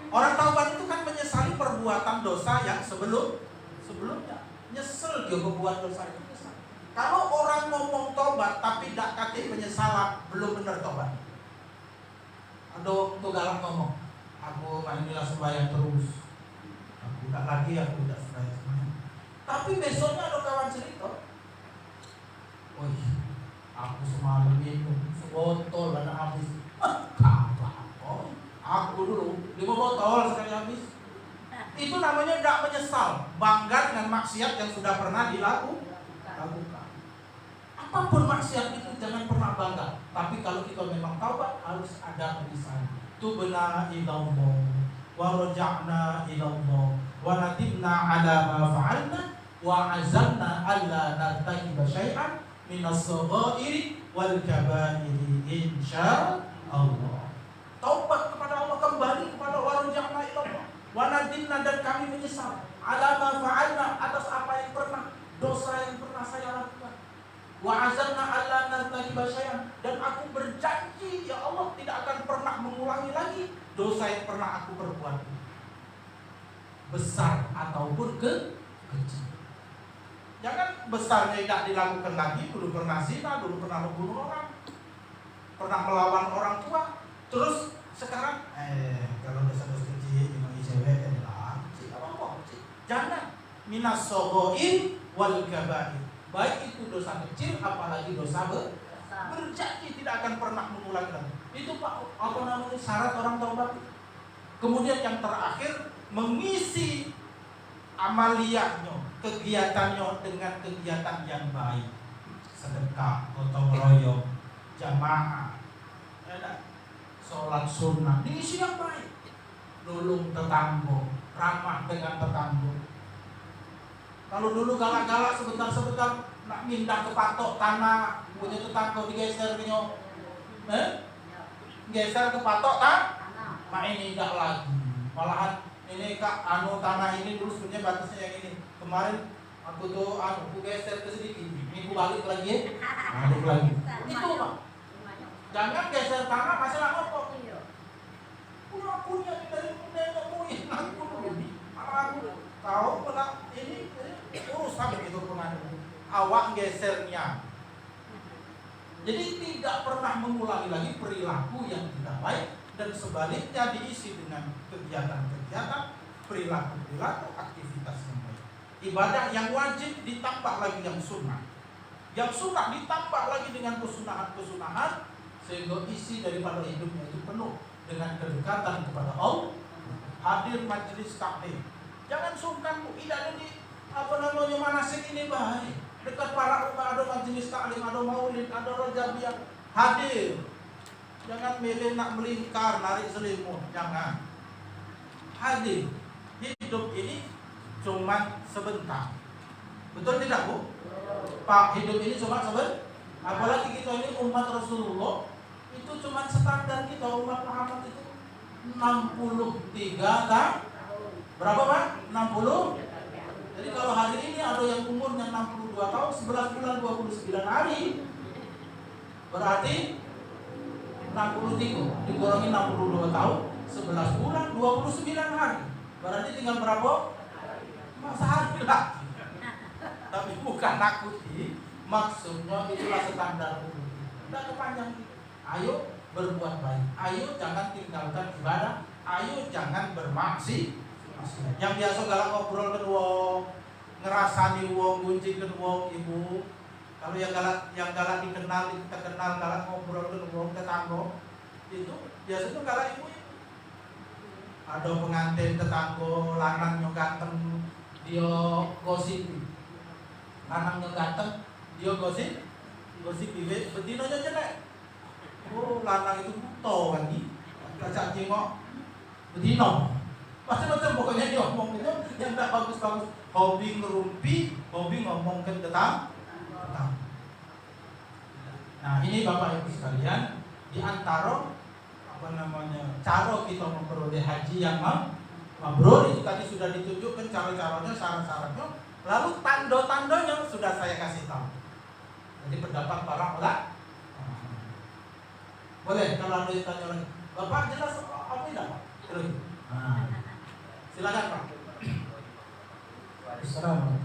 Orang taubat itu kan menyesali perbuatan dosa yang sebelumnya. Nyesel dia berbuat dosa itu. Kalau orang ngomong tobat tapi tidak kata penyesalan, belum benar tobat. Ada galak ngomong, aku inilah sembahyang terus, aku tidak lagi, aku tidak sembahyang. Tapi besoknya ada kawan cerita, woi, aku semalam minum sebotol dan habis. Aku dulu 5 botol sekali habis. Itu namanya tidak menyesal, bangga dengan maksiat yang sudah pernah dilakukan. Apapun maksiat itu jangan pernah bangga. Tapi kalau kita memang taubat, harus ada penyesalan. Tubna ilallah wa raja'na ilallah wa nadimna ala ma fa'alna wa azamna alla nartakiba syai'an minas saghairi wal kabairi insyaallah. Taubat kepada Allah, kembali kepada wa raja'na ilallah wa nadimna, dan kami menyesal ala ma fa'alna, atas apa yang pernah, dosa yang pernah saya lakukan. Wa azamna alla nartakiba syai'an, dan aku berjanji ya Allah tidak akan pernah mengulangi lagi dosa yang pernah aku perbuat, besar ataupun kecil. Jangan besarnya tidak dilakukan lagi, dulu pernah zina, dulu pernah membunuh orang, pernah melawan orang tua, terus sekarang kalau dosa-dosa kecil cuma cewek adalah apa? Jangan. Minas saghair wal kabair. Baik itu dosa kecil, apalagi dosa berjanji tidak akan pernah mengulangi lagi. Itu Pak, apa namanya, syarat orang taubat. Kemudian yang terakhir, mengisi amaliyahnya, kegiatannya dengan kegiatan yang baik, sedekah, gotong royong, jamaah, sholat sunnah, diisi yang baik, nulung tetangga, ramah dengan tetangga. Kalau dulu galak-galak sebentar-sebentar nak mindah ke patok tanah punya tetangga digeser ke nyok, geser ke patok tanah, ini tidak lagi. Malahan ini kak tanah ini dulu sebenarnya batasnya yang ini. Kemarin aku tuh aku geser ke sedikit, ini aku balik lagi, balik lagi. Itu Pak. Jangan geser tanah masalah apa? Punya dari nenek moyang aku dulu, malah aku tahu pernah ini urusan itu pengaruh awak gesernya. Jadi tidak pernah mengulangi lagi perilaku yang tidak baik, dan sebaliknya diisi dengan kegiatan-kegiatan, perilaku-perilaku, aktivitas yang baik. Ibadah yang wajib ditambah lagi yang sunnah, yang sunnah ditambah lagi dengan kesunahan-kesunahan, sehingga isi daripada hidupnya itu penuh dengan kedekatan kepada Allah. Hadir majelis taklim, jangan sungkan Bu, tidak ada di manasik ini baik. Dekat para ulama ada majelis taklim, ada maulid, ada rajabiyah, hadir. Jangan milih nak melingkar, narik selimut, jangan. Hadir. Hidup ini cuma sebentar. Betul tidak Bu? Pak, hidup ini cuma sebentar. Apalagi kita ini umat Rasulullah, itu cuma standar kita umat Muhammad itu 63 tahun. Berapa Pak? 60. Jadi kalau hari ini ada yang umurnya 62 tahun, 11 bulan 29 hari, berarti 63 dikurangi 62 tahun, 11 bulan 29 hari, berarti tinggal berapa? Masa hari lagi. Tapi bukan nakuti, maksudnya itulah standar umum. Tidak kepanjang itu. Ayo berbuat baik, ayo jangan tinggalkan ibadah, ayo jangan bermaksiat. Yang biasa galak ngobrol ke wong, ngerasani wong, gunjing ke wong ibu. Kalau yang galak dikenal, kita kenal galak ngobrol ke wong tetangga, itu biasanya galak ibu. Ada pengantin tetangga lanang ganteng, dia gosip. Lanang ganteng, dia gosip biwe, betinonya jelek. Oh, lanang itu buta kan ni. Kacak jengok betino. Macam-macam pokoknya dia ngomong itu yang tak bagus-bagus. Hobi ngerumpi, hobi ngomongkan tentang. Nah, ini Bapak Ibu sekalian, di antara cara kita memperoleh haji yang mabrur itu tadi sudah ditunjukkan cara-caranya, syarat-syaratnya, lalu tanda-tandanya sudah saya kasih tahu. Jadi pendapat para ulama. Boleh kalau ada yang tanya lagi, Bapak jelas apa tidak Pak? Silakan Pak. Assalamualaikum.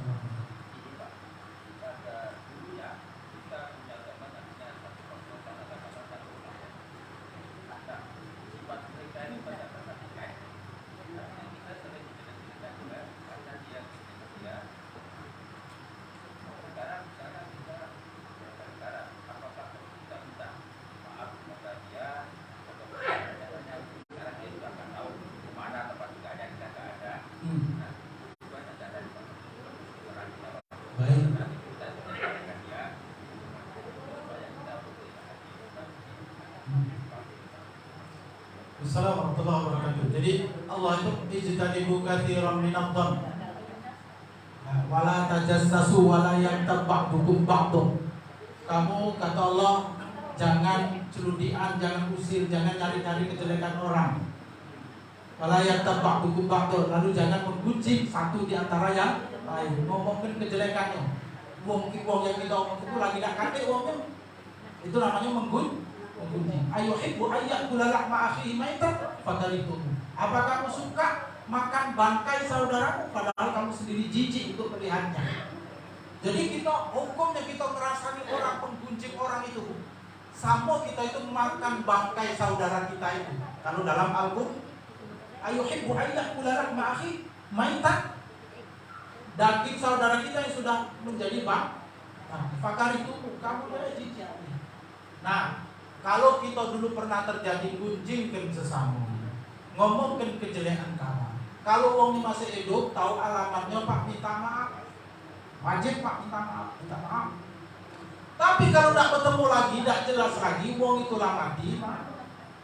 Assalamualaikum warahmatullahi wabarakatuh. Jadi Allah itu ijtanibu katsiran minadh-dhann. Wala tajassasu wala yaghtab ba'dukum ba'dun. Kamu kata Allah jangan celudian, jangan usir, jangan nyari-nyari kejelekan orang. Wala yaghtab ba'dukum ba'dun. Lalu jangan menggunjing satu di antara yang lain, ngomongin kejelekannya. Wong yang kita omong itu lagi nak kate wongnya. Itu namanya menggunjing. Ayuhibbu ayyakula lahma akhihi maitan fakarihtum. Apa kamu suka makan bangkai saudaramu padahal kamu sendiri jijik untuk melihatnya? Jadi kita hukumnya kita merasani orang, menggunjing orang itu sama kita itu makan bangkai saudara kita itu. Kalau dalam Al-Qur'an ayuhibbu ayyakula lahma akhihi maitan, daging saudara kita yang sudah menjadi fakarihtum, kamu dia jijik. Nah, kalau kita dulu pernah terjadi gunjingkan sesama, ngomongkan kejelekan kawan. Kalau wong ini masih hidup, tahu alamatnya Pak minta maaf. Wajib Pak minta maaf. Tapi kalau tidak bertemu lagi, tidak jelas lagi, wong itulah mati,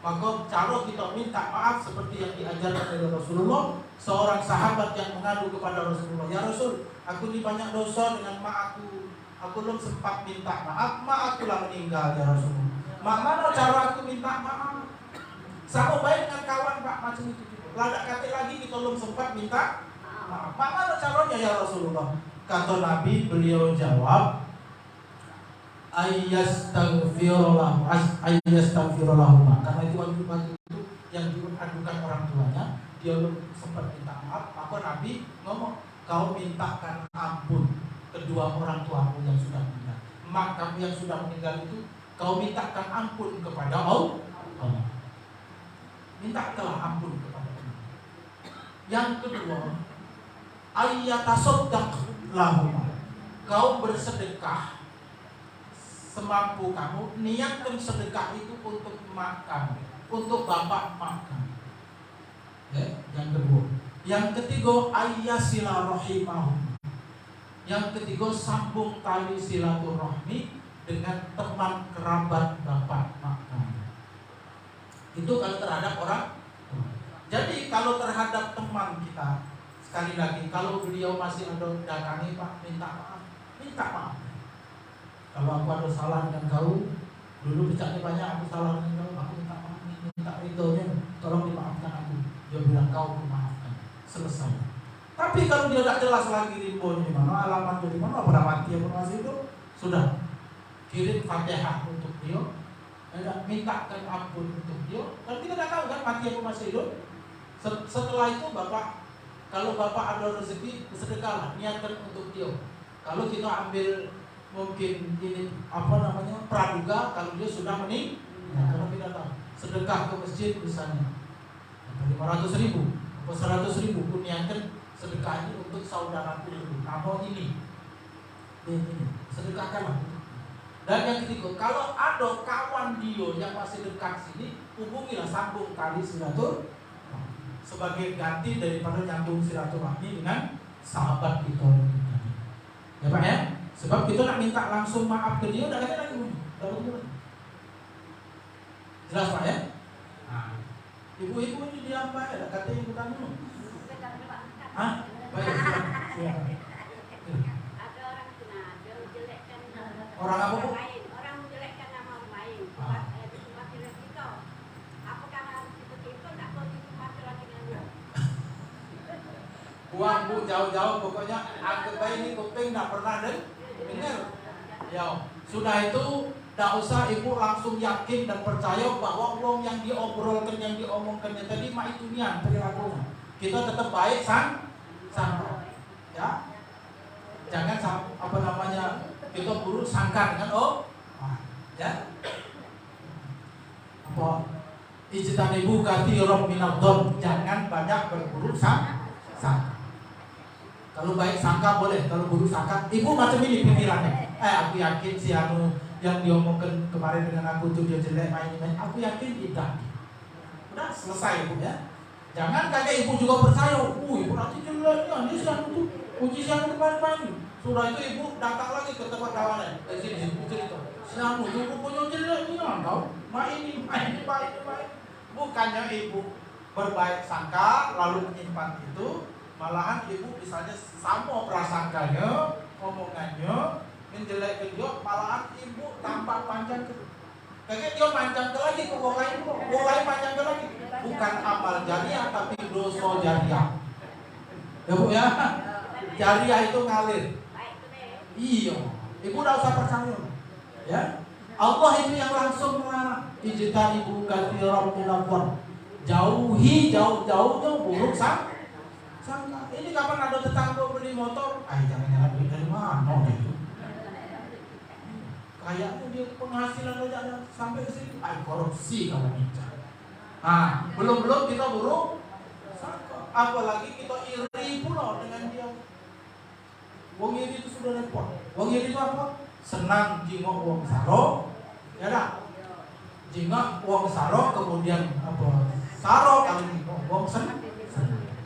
maka cara kita minta maaf seperti yang diajarkan oleh Rasulullah. Seorang sahabat yang mengadu kepada Rasulullah, ya Rasul, aku ini banyak dosa dengan mak aku belum sempat minta maaf, mak akulah meninggal ya Rasulullah. Mana cara aku minta maaf? Sama baik dengan kawan Pak, macam itu juga. Ladak kata lagi kita belum sempat minta maaf. Mana caranya ya Rasulullah? Kata Nabi, beliau jawab, ayyastaghfirullah. Karena itu yang diadukan orang tuanya, dia belum sempat minta maaf. Maka Nabi ngomong, kau mintakan ampun kedua orang tuamu yang sudah meninggal. Mak kamu yang sudah meninggal itu kau mintakan ampun kepada Allah. Mintakanlah ampun kepada Allah. Yang kedua, ayyatasaddaq lahum. Kau bersedekah semampu kamu, niatkan sedekah itu untuk mak kamu, untuk bapak mak kamu. Ya, yang kedua. Yang ketiga, ayyasila rahimahum. Yang ketiga, sambung tali silaturahmi dengan teman kerabat bapak mak. Itu kalau terhadap orang. Jadi kalau terhadap teman kita, sekali lagi, kalau beliau masih ada datangi Pak, minta maaf. Kalau aku ada salah dengan kau, dulu bicaranya banyak, aku salah dengan kau, aku minta ridhonya, tolong dimaafkan aku. Dia bilang kau memaafkan, selesai. Tapi kalau dia tidak jelas lagi ridhonya mana, alamatnya di mana, pada mati apa masih itu, sudah. Kirim Fatihah untuk dia, mintakan ampun untuk dia. Dan kita tidak tahu kan mati apa masih hidup. Setelah itu bapak, kalau bapak ada rezeki, bersedekahlah, niatkan untuk dia. Kalau kita ambil mungkin ini apa namanya praduga, kalau dia sudah meninggal, kalau kita tahu sedekah ke masjid misalnya 500.000 atau 100.000 pun niatkan sedekah ini untuk saudara dulu. Nama ini sedekahkanlah. Dan yang ketiga, kalau ada kawan dia yang masih dekat sini, hubungilah, sambung tali silaturahmi sebagai ganti daripada nyambung silaturahmi dengan sahabat kita. Ya Pak ya? Sebab kita nak minta langsung maaf ke dia, udah ada lagi. Jelas Pak ya? Nah, ibu-ibu ini diam Pak ya, kata ibu tanya. Hah? Baik, silakan. Orang apa Bu? Orang menjelekkan nama orang lain. Mati resiko. Apakah harus seperti itu? Tak boleh mati lagi dengan Buang Bu jauh-jauh, pokoknya anggap baik ini kuping tak pernah dengar. Ya, sudah itu tak usah ibu langsung yakin dan percaya bahwa uang yang diobrolkan, yang diomongkannya tadi mah itu niat perilakunya. Kita tetap baik sangka. Ya. Jangan apa namanya kita buruk sangka dengan ya apa ijtan ibu katsiran minadh-dhon, jangan banyak berburuk sangka. Kalau baik sangka boleh, kalau buruk sangka ibu macam ini pikirannya. Aku yakin si anu yang diomongkan kemarin dengan aku tuh dia jelek main-main, aku yakin tidak. Udah selesai ibu ya. Jangan kayak ibu juga percaya, ibu nanti jeleknya dia si anu tuh uji si anu main-main. Sudah itu ibu datang lagi ke tempat kawannya. Dari sini ibu cerita. Siapa tuh punya jelek ni kau? Main. Bukannya ibu berbaik sangka lalu menyimpan itu, malahan ibu misalnya sama prasangkanya, omongannya, menjelek dia, malahan ibu tampak panjang ke. Kayaknya dia panjang ke lagi ke orang lain panjang ke lagi. Bukan amal jariah tapi dosa jariah. Ya Bu ya. Jariah itu ngalir. Iya, ibu tidak usah percaya, ya. Allah itu yang langsung melarang. Ijtanibu katsiran minadh-dhon. Jauhi jauh-jauhnya buruk sangka. Ini kapan ada tetangga beli motor? Jangan beli dari mana itu? Kayaknya dia penghasilan aja sampai ke situ. Korupsi kalau bicara. Nah, belum kita buruk sangka. Apalagi kita iri pula dengan dia. Wong iri itu sudah repot. Wong iri itu apa? Senang jingok wong saro, ya dah. Jingok wong saro kemudian apa? Saro kali wong senang.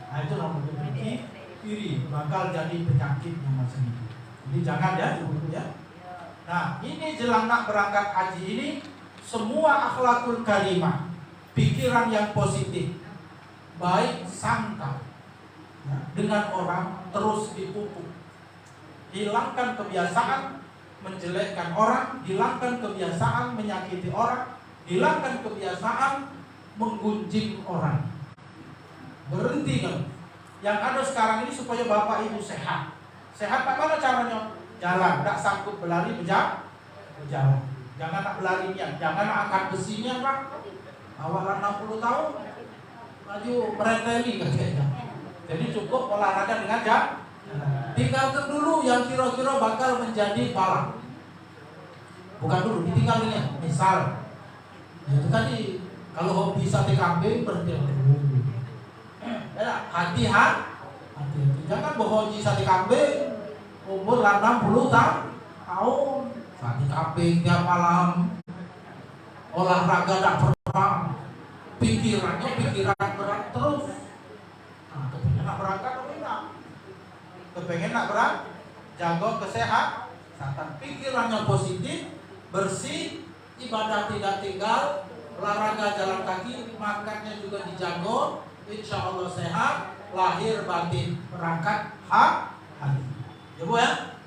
Nah itu namanya iri, bakal jadi penyakit yang macam itu. Jadi jangan ya, dulu ya. Nah ini jelang nak berangkat haji ini, semua akhlakul karimah, pikiran yang positif, baik sangka ya, dengan orang terus dipupuk. Hilangkan kebiasaan menjelekkan orang, hilangkan kebiasaan menyakiti orang, hilangkan kebiasaan menggunjing orang. Berhenti kan. Yang ada sekarang ini supaya bapak ibu sehat. Sehat bagaimana caranya? Jalan, tidak sanggup berlari berjalan. Jangan nak berlarinya, jangan angkat besinya Pak. Awalan 60 tahun maju mereteli katanya. Jadi cukup olahraga dengan jalan. Tinggalkan dulu yang kira-kira bakal menjadi bala. Bukan dulu, ditinggalin. Misal itu tadi kalau hobi sate kambing berhenti dulu. Hati-hati. Jangan berhobi sate kambing umur 60 tahun. Sate kambing tiap malam, olahraga tak pernah, pikiran berat terus. Nah, kepengen nak berangkat atau tidak? Kepengen nak berangkat, jaga kesehatan, pikirannya positif, bersih, ibadah tidak tinggal, olahraga jalan kaki, makannya juga dijaga, insya Allah sehat, lahir batin berangkat haji. Ya Bu ya?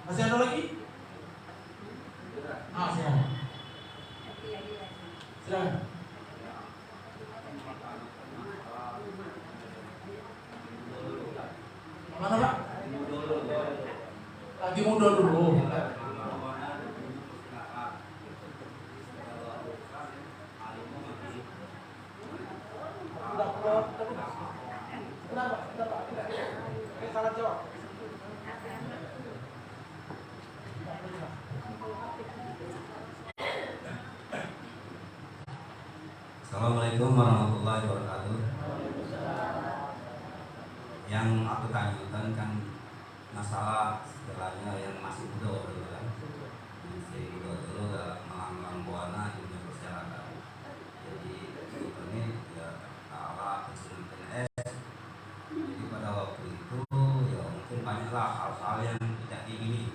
Masih ada lagi? Silakan. Silakan. Mana Pak? Lagi mundur dulu. Kenapa? Salah jawab. Assalamualaikum warahmatullahi wabarakatuh. Yang aku tanyakan kan masalah istilahnya yang masih muda dulu kan, masih muda dulu melanglang buana dunia persyaratan. Jadi ini ya ala pensiun PNS. Jadi pada waktu itu ya mungkin banyaklah hal-hal yang tidak diingini,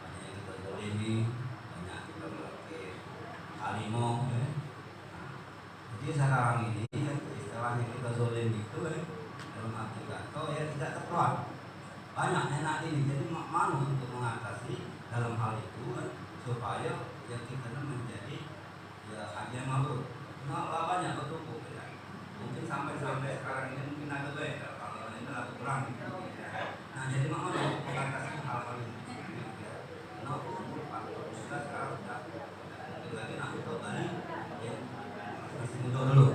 banyak yang kita zalimi, banyak kita memakai alimo. Ya. Jadi sekarang ini istilahnya kita zolim itu dalam arti kata ya tidak tepat. Banyak enak ini, jadi malu untuk mengatasi dalam hal itu supaya ya kita menjadi ya hanya malu. Nah, banyak betul ya. Mungkin sampai sekarang ini mungkin ada beda kalau ini ada kurang. Nah jadi malu untuk mengatasi hal-hal ini. Nah, sudah sekarang sudah lagi nak untuk tadi ya masih muda dulu.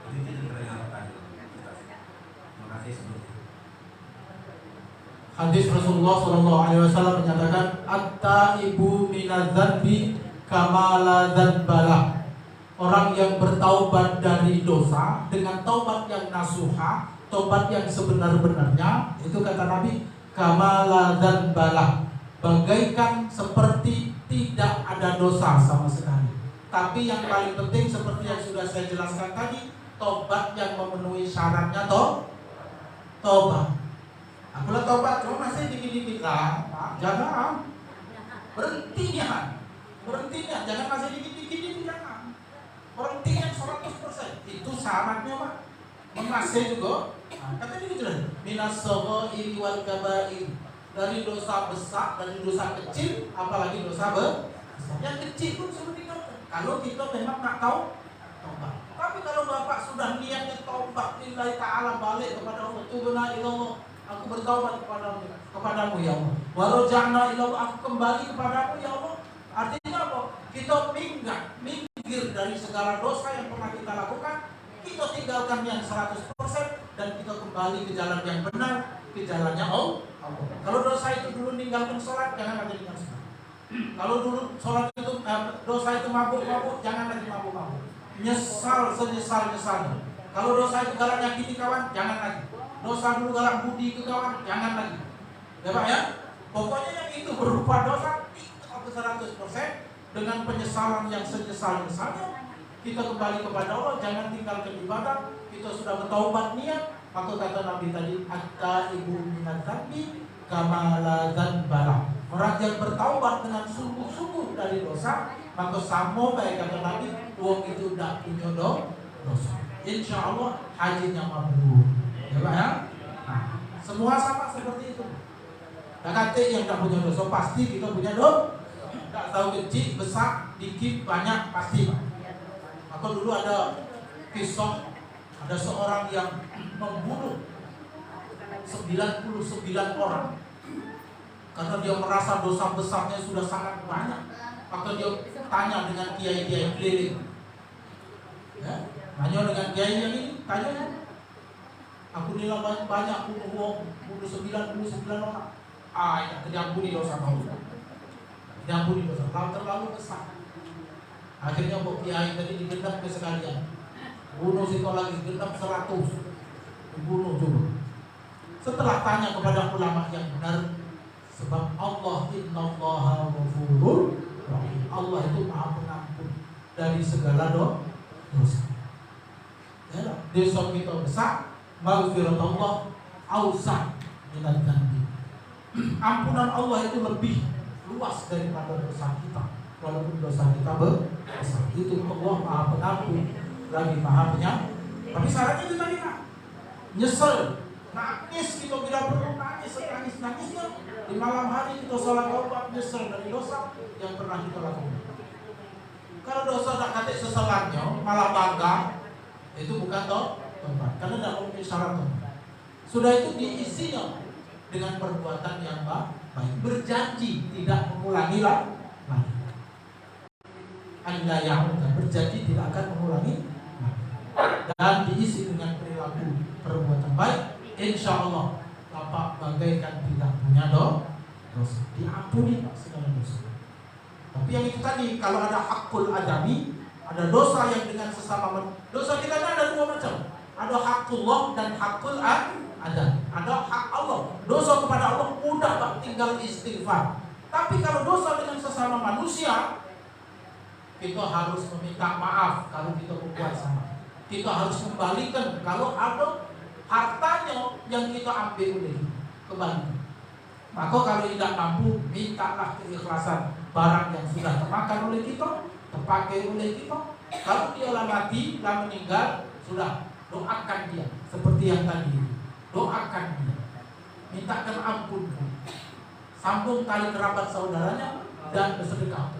Jadi tidak ternyata. Terima kasih sebelumnya. Hadis Rasulullah SAW menyatakan at-taibu minadz-dzanbi kama la dzanbalah. Orang yang bertaubat dari dosa dengan taubat yang nasuha, taubat yang sebenar-benarnya, itu kata Nabi kama la dzanbalah, bagaikan seperti tidak ada dosa sama sekali. Tapi yang paling penting seperti yang sudah saya jelaskan tadi, taubat yang memenuhi syaratnya taubat. Akulah taubat, cuma masih dikit-dikit lah, jangan berhentinya, jangan masih dikit-dikit itu jangan. Berhentinya 100%, itu syaratnya Pak. Masih juga, katanya gitu kan, minas shaghairi wal kabair, dari dosa besar, dari dosa kecil, apalagi dosa besar. Yang kecil pun sudah ditinggalkan. Kalau kita memang tak tahu taubat. Tapi kalau Bapak sudah niatnya taubat lillahi ta'ala, balik kepada Allah, tubna ilallah, aku bertaubat kepadamu ya Allah. Waraja'na ilallah, aku kembali kepadamu ya Allah. Artinya apa? Kita minggir dari segala dosa yang pernah kita lakukan, kita tinggalkan yang 100% dan kita kembali ke jalan yang benar, ke jalannya Allah. Kalau dosa itu dulu ninggalkan sholat, jangan lagi tinggal sholat. Kalau dulu sholat itu dosa itu mabuk-mabuk, jangan lagi mabuk-mabuk. Nyesal senyesal-nyesalnya. Kalau dosa itu galak nyakiti kawan, jangan lagi. Dosa dulu galak budi ke kawan, jangan lagi. Ya Pak ya? Pokoknya yang itu berupa dosa, itu 100% dengan penyesalan yang senyesal-nyesalnya. Kita kembali kepada Allah, jangan tinggalkan ibadah. Kita sudah bertaubat niat, maka kata Nabi tadi, at-taibu minadz-dzanbi kama la dzanbalah. Orang yang bertaubat dengan sungguh-sungguh dari dosa, maka sama baik kata Nabi, wong itu tidak punya dosa. Insya Allah hajinya mabrur. Ya Pak ya? Nah, semua sama seperti itu. Tak kata yang tidak punya dosa pasti kita punya dosa. Tak tahu kecil, besar, dikit, banyak pasti. Maka dulu ada kisah, ada seorang yang membunuh 99 orang. Karena dia merasa dosa besarnya sudah sangat banyak, maka dia tanya dengan kiai-kiai keliling. Ya, tanya dengan kiai yang ini, tanya, aku nilai banyak bunuh 99 orang. Ya, diampuni dosa kamu. Diampuni dosa, kalau terlalu besar. Akhirnya Pak Kiai tadi digendap ke sekalian. Bunuh situ lagi, gendap 100. Dibunuh juga. Setelah tanya kepada ulama yang benar, sebab Allah innallaha ghafurur rahim. Allah itu Maha Pengampun dari segala dosa. Ya, dosa kita besar, maghfiratullah ausah minad dzanbi. Ampunan Allah itu lebih luas daripada dosa kita. Walaupun dosa kita besar, itu Allah Maha Pengampun lagi Maha Penyayang. Tapi syaratnya itu tadi Pak, nyesel, nangis kita bila perlu nangis-nangisnya. Di malam hari kita sholat taubat, nyesel dari dosa yang pernah kita lakukan. Kalau dosa tak kata seselannya, malah bangga, itu bukan taubat, karena tidak mungkin syarat taubat. Sudah itu diisinya dengan perbuatan yang baik, berjanji tidak mengulangi lagi. Anda yang berjanji tidak akan mengulangi dan diisi dengan perilaku perbuatan baik, insya Allah Bapak bagaikan tidak punya dosa, diampuni Pak segala dosa. Tapi yang itu tadi, kalau ada hakul adami, Ada dosa yang dengan sesama manusia. Dosa kita ini ada dua macam. Ada hakullah dan hakul ada. Ada hak Allah. Dosa kepada Allah mudah Pak, tinggal istighfar. Tapi kalau dosa dengan sesama manusia, kita harus meminta maaf kalau kita berbuat salah. Kita harus kembalikan kalau ada hartanya yang kita ambil oleh kembali. Maka kalau tidak mampu, mintalah keikhlasan barang yang sudah termakan oleh kita, terpakai oleh kita. Kalau dia lah mati, lah meninggal, sudah doakan dia seperti yang tadi. Doakan dia, mintakan ampun, sambung tali kerabat saudaranya dan bersedekah.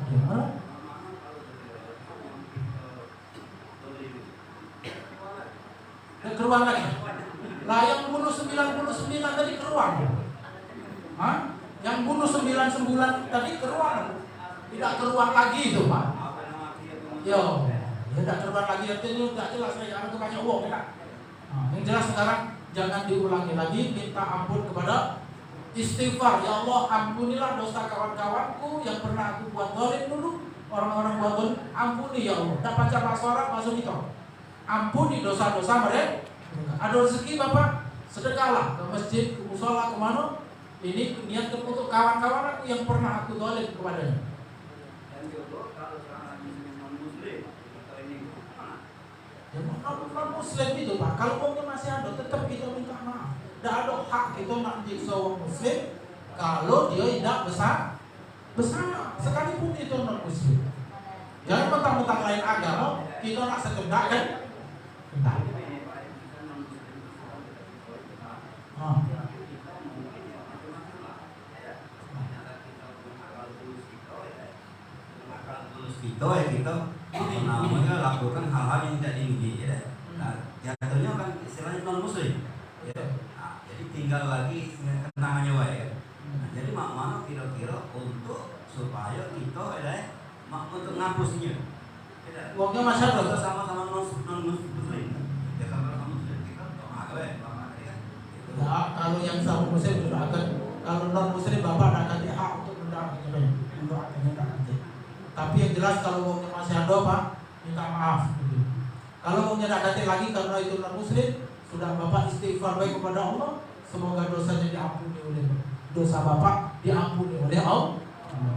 Dan keluar lagi. Lah yang bunuh 99 tadi keluar. Hah? Yang bunuh 99 tadi keluar. Tidak keluar lagi itu, Pak. Yo, ya tidak keluar lagi, artinya tidak jelas lagi, karena itu banyak uang ya. Nah, yang jelas sekarang jangan diulangi lagi, minta ampun kepada istighfar. Ya Allah, ampunilah dosa kawan-kawanku yang pernah aku buat zalim dulu. Orang-orang buat zalim, ampuni ya Allah. Tak baca bahasa Arab, masuk itu. Ampuni dosa-dosa mereka. Ada rezeki Bapak, sedekahlah ke masjid, ke musola, kemana. Ini niatkan untuk kawan-kawan aku yang pernah aku zalim kepadanya. Ya, non-muslim itu Pak, kalau uangnya masih ada, tetap kita minta maaf. Tidak ada hak kita nak jadi seorang muslim kalau dia tidak besar, sekalipun itu non-muslim. Jangan mentang-mentang lain agama, kita nak sekendak kan? Bentar. Kita namanya lakukan hal-hal yang tidak diingini ya. Nah, jatuhnya kan istilahnya non muslim ya. Nah, jadi tinggal lagi kenangannya wae ya. Nah, jadi mana kira-kira untuk supaya kita untuk ngapusnya uangnya masih ada sama-sama non muslim ya. Kalau non muslim kita doa ya. Ya, kalau yang sama muslim doakan, kalau non muslim Bapak akan hak untuk mendoakannya. Tapi yang jelas kalau uangnya masih ada Pak, minta maaf. Kalau uangnya tidak ganti lagi karena itu non muslim, sudah Bapak istighfar baik kepada Allah, semoga dosanya diampuni oleh dosa Bapak diampuni oleh Allah,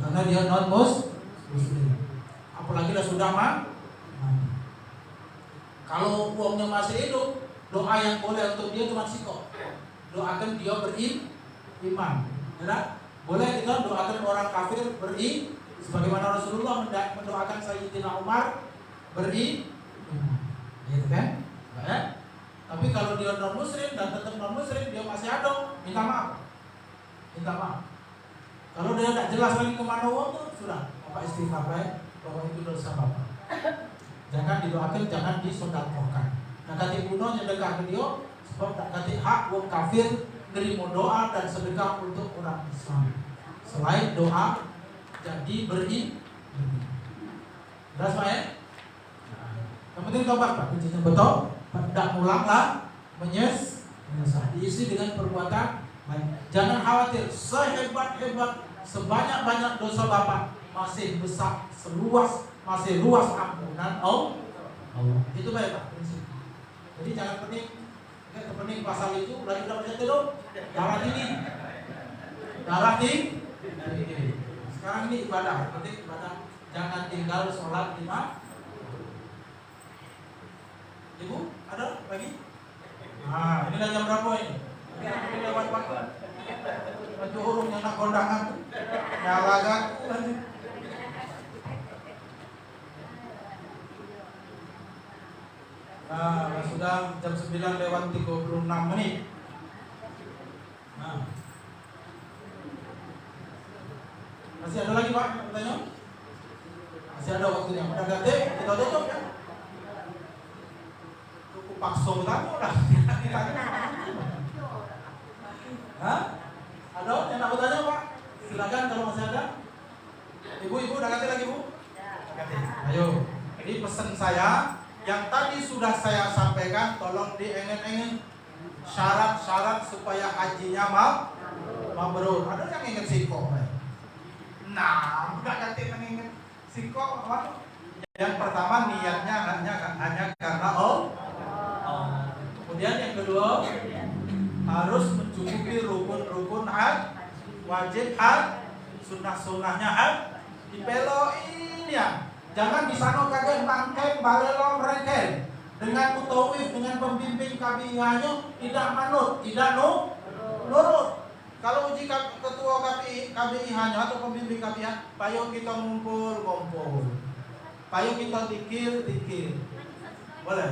karena dia non muslim. Apalagi sudah mati. Kalau uangnya masih hidup, doa yang boleh untuk dia cuma sikap. Doakan dia beriman. Ya, boleh kita doakan orang kafir beriman. Sebagaimana Rasulullah mendoakan Sayyidina Umar beriman, gitu kan? Ya? Tapi kalau dia non muslim dan tetap non muslim, dia masih ada, minta maaf. Kalau dia tidak jelas lagi kemana uangnya, sudah Bapak istighfar baik bahwa itu dosa Bapak. Jangan didoakan, jangan disodakohkan. Nah, kati kuno nyedekah ke dia, sebab tak kati hak uang kafir nerima doa dan sedekah untuk orang Islam. Selain doa jadi beriman. Jelas Pak ya? Yang penting tobat Pak, kuncinya betul. Tidak mulanglah menyesal. Diisi dengan perbuatan baik. Jangan khawatir, sehebat-hebat, sebanyak-banyak dosa Bapak masih besar, masih luas ampunan Allah. Itu baik Pak prinsip. Jadi jangan pening pasal itu lagi dapat jatuh darah tinggi. Sekarang ini ibadah, penting ibadah. Jangan tinggal sholat 5. Ibu, ada lagi? Nah, ini jam berapa ini? Ini lewat Pak. Baju hurungnya nak kondangan. Nyala gaku nanti. Nah, sudah jam 9 lewat 36 menit. Nah. Masih ada lagi Pak pertanyaan? Masih ada waktunya. Udah ganti, kita tutup ya. Cukup paksa tamu lah. Hah? Ada yang nak bertanya Pak? Silakan kalau masih ada. Ibu udah ganti lagi Bu? Ganti. Ayo. Ini pesan saya yang tadi sudah saya sampaikan, tolong diengin-engin syarat-syarat supaya hajinya mabrur. Ada yang ingat siko? Nah, udah ganti mengingat siko apa? Yang pertama niatnya hanya karena Allah. Kemudian yang kedua harus mencukupi rukun-rukun wajib sunnah-sunnahnya dipeloin ya. Jangan di sana kagak bangkai balelo mereka dengan mutawif, dengan pembimbing KPI-nya tidak manut, tidak nurut. Kalau uji ketua KPI hanya atau pembimbing KPI, payo kita ngumpul. Payo kita dikir. Boleh.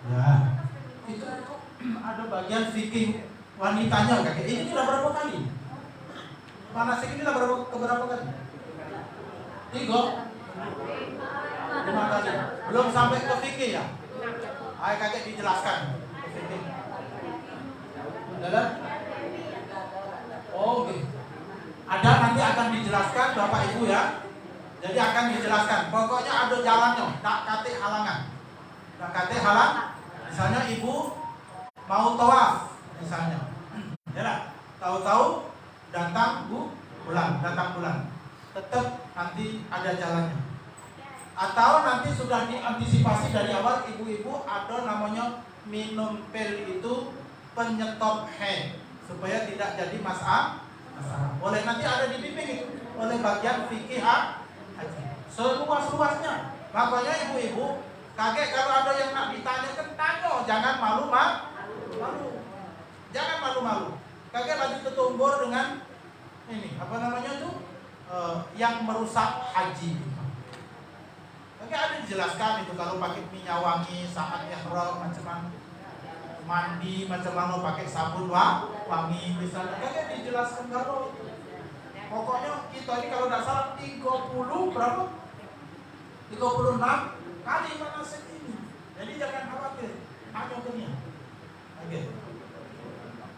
Ya, itu ada bagian fikih wanitanya kakek. Ini sudah berapa kali? Manasik ini sudah berapa kali? 3, 5 kali. Belum sampai ke fikih ya? Ayo kakek dijelaskan. Dalam? Oh, okay. Ada nanti akan dijelaskan Bapak Ibu ya. Jadi akan dijelaskan. Pokoknya ada jalannya, tak kate halangan. Tak kate halang. Misalnya ibu mau tawaf, misalnya, ya lah, tahu-tahu datang bulan, tetap nanti ada jalannya. Atau nanti sudah diantisipasi dari awal ibu-ibu ada namanya minum pil itu penyetop haid supaya tidak jadi masalah. Boleh nanti ada dibimbing itu oleh bagian fikih haji. Seluas-luasnya. Makanya ibu-ibu kaget kalau ada yang nak ditanyakan, tanya, jangan malu. Jangan malu-malu. Kaget lagi ketumbur dengan ini, apa namanya tuh? Yang merusak haji. Kaget ada dijelaskan itu kalau pakai minyak wangi saat ihram macam mana, mandi macam mana pakai sabun wangi misalnya. Kaget dijelaskan kalau itu. Pokoknya kita ini kalau tidak salah 30 berapa? 36 kali manasik ini. Jadi jangan khawatir, hanya dunia. Oke.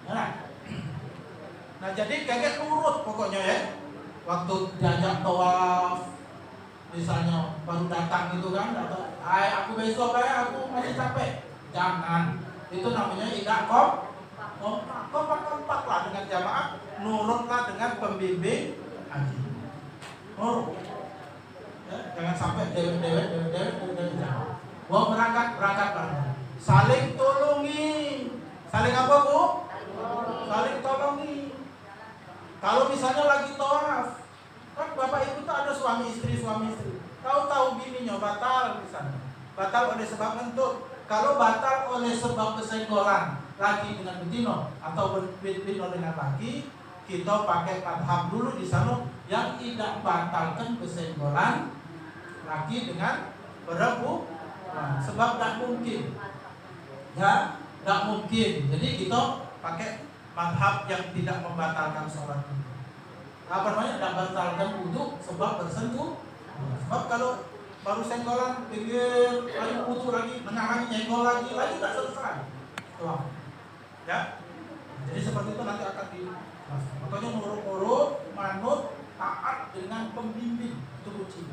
Nah, jadi kakek nurut pokoknya ya. Waktu diajak tawaf, misalnya baru datang itu kan, aku besok aku masih capek. Jangan. Itu namanya tidak kompak lah dengan jamaah, nurutlah dengan pembimbing haji. Nurut. Ya, jangan sampai dewek. Wah berangkat. Saling tolongi. Saling apa Bu? Saling tolongi. Kalau misalnya lagi tawaf, kan bapak ibu tuh ada suami istri. Tahu bininya batal misalnya. Batal oleh sebab ngentut. Kalau batal oleh sebab kesenggolan laki dengan betina atau betina dengan laki, kita pakai madhab dulu di sana yang tidak batalkan kesenggolan laki dengan perempuan. Sebab tak mungkin. Ya, tak mungkin. Jadi kita pakai madhab yang tidak membatalkan sholat. Apa namanya? Tidak membatalkan wudhu sebab bersentuh. Sebab kalau baru senggolan, pinggir, lagi wudhu lagi, menangani nyenggol lagi tak selesai. Tuh. Ya. Jadi seperti itu nanti akan makanya nurut, manut, taat dengan pembimbing itu kunci.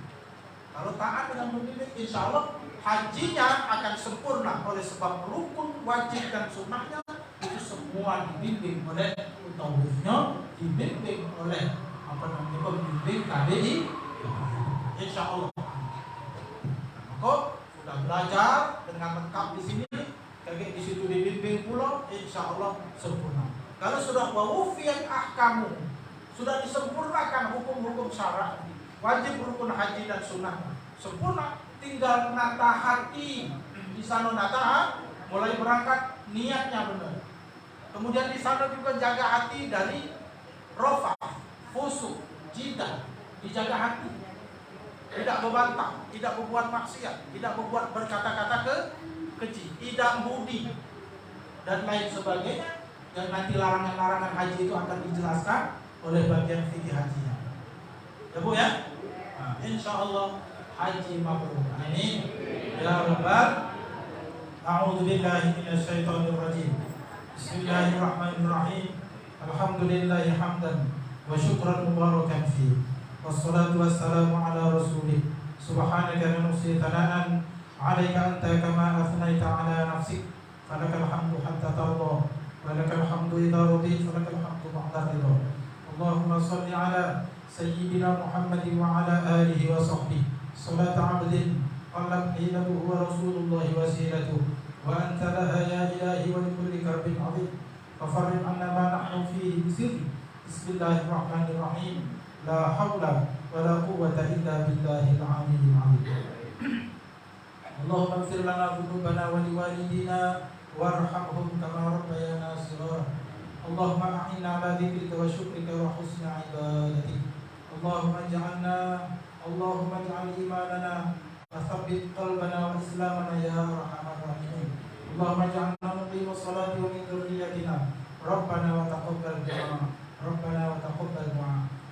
Kalau taat dengan pembimbing, insya Allah hajinya akan sempurna oleh sebab rukun, wajib dan sunnahnya itu semua dibimbing oleh mutawifnya, dibimbing oleh pembimbing KPI. Insya Allah. Kok sudah belajar dengan lengkap di sini, kayak di situ dibimbing pula, insya Allah sempurna. Kalau sudah wawufiyat ahkamu, sudah disempurnakan hukum-hukum syarat, wajib rukun haji dan sunnah sempurna, tinggal nata hati di sana mulai berangkat niatnya benar. Kemudian di sana juga jaga hati dari rofa, fusuk, jidah, dijaga hati. Tidak membantah, tidak membuat maksiat, tidak membuat berkata-kata keji, tidak budi dan lain sebagainya. Yang nanti larangan-larangan haji itu akan dijelaskan oleh bagian fikih hajinya. Ya Bu ya? Nah, insya Allah haji mabrur. Amin. Ya Rabbal. A'udzubillahi minasyaitonirrajim. Bismillahirrahmanirrahim. Alhamdulillahi hamdan wa syukran mubarakan fi. Wassalatu wassalamu ala rasulih. Subhanaka la nuhsi thana'an 'alaika anta kama athnaita 'ala nafsik. Falakal hamdu hatta tarda. ولك الحمد إذا رضيت ولك الحمد بعد الرضا. اللهم صل على سيدنا محمد وعلى آله وصحبه صلاة عبد قلت حيله ورسول الله وسيلته وأنت لها يا إلهي ولكل كرب عظيم ففرج عنا ما نحن فيه بسر. بسم الله الرحمن الرحيم. لا حول ولا قوة إلا بالله العلي العظيم. اللهم اغفر لنا ذنوبنا ولوالدينا وارحمهم كما ربيانا صغارا. اللهم أعنا على ذكرك وشكرك وحسن عبادتك. اللهم اجعل إيماننا وثبت قلبنا وإسلامنا يا أرحم الراحمين. اللهم اجعلنا نقيم الصلاة ومن ذريتنا. ربنا وتقبل دعاء.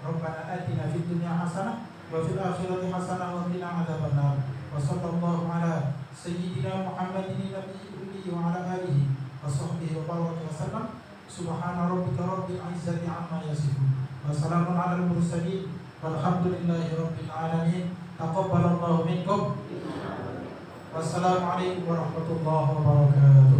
ربنا آتنا في الدنيا حسنة وفي الآخرة حسنة وقنا عذاب النار. وصلى الله على سيدنا محمد النبي الأمي وعلى آله وصحبه وبارك وسلم. سبحان ربك رب العزة عما يصفون وسلام على المرسلين والحمد لله رب العالمين. تقبل الله منكم. والسلام عليكم ورحمة الله وبركاته.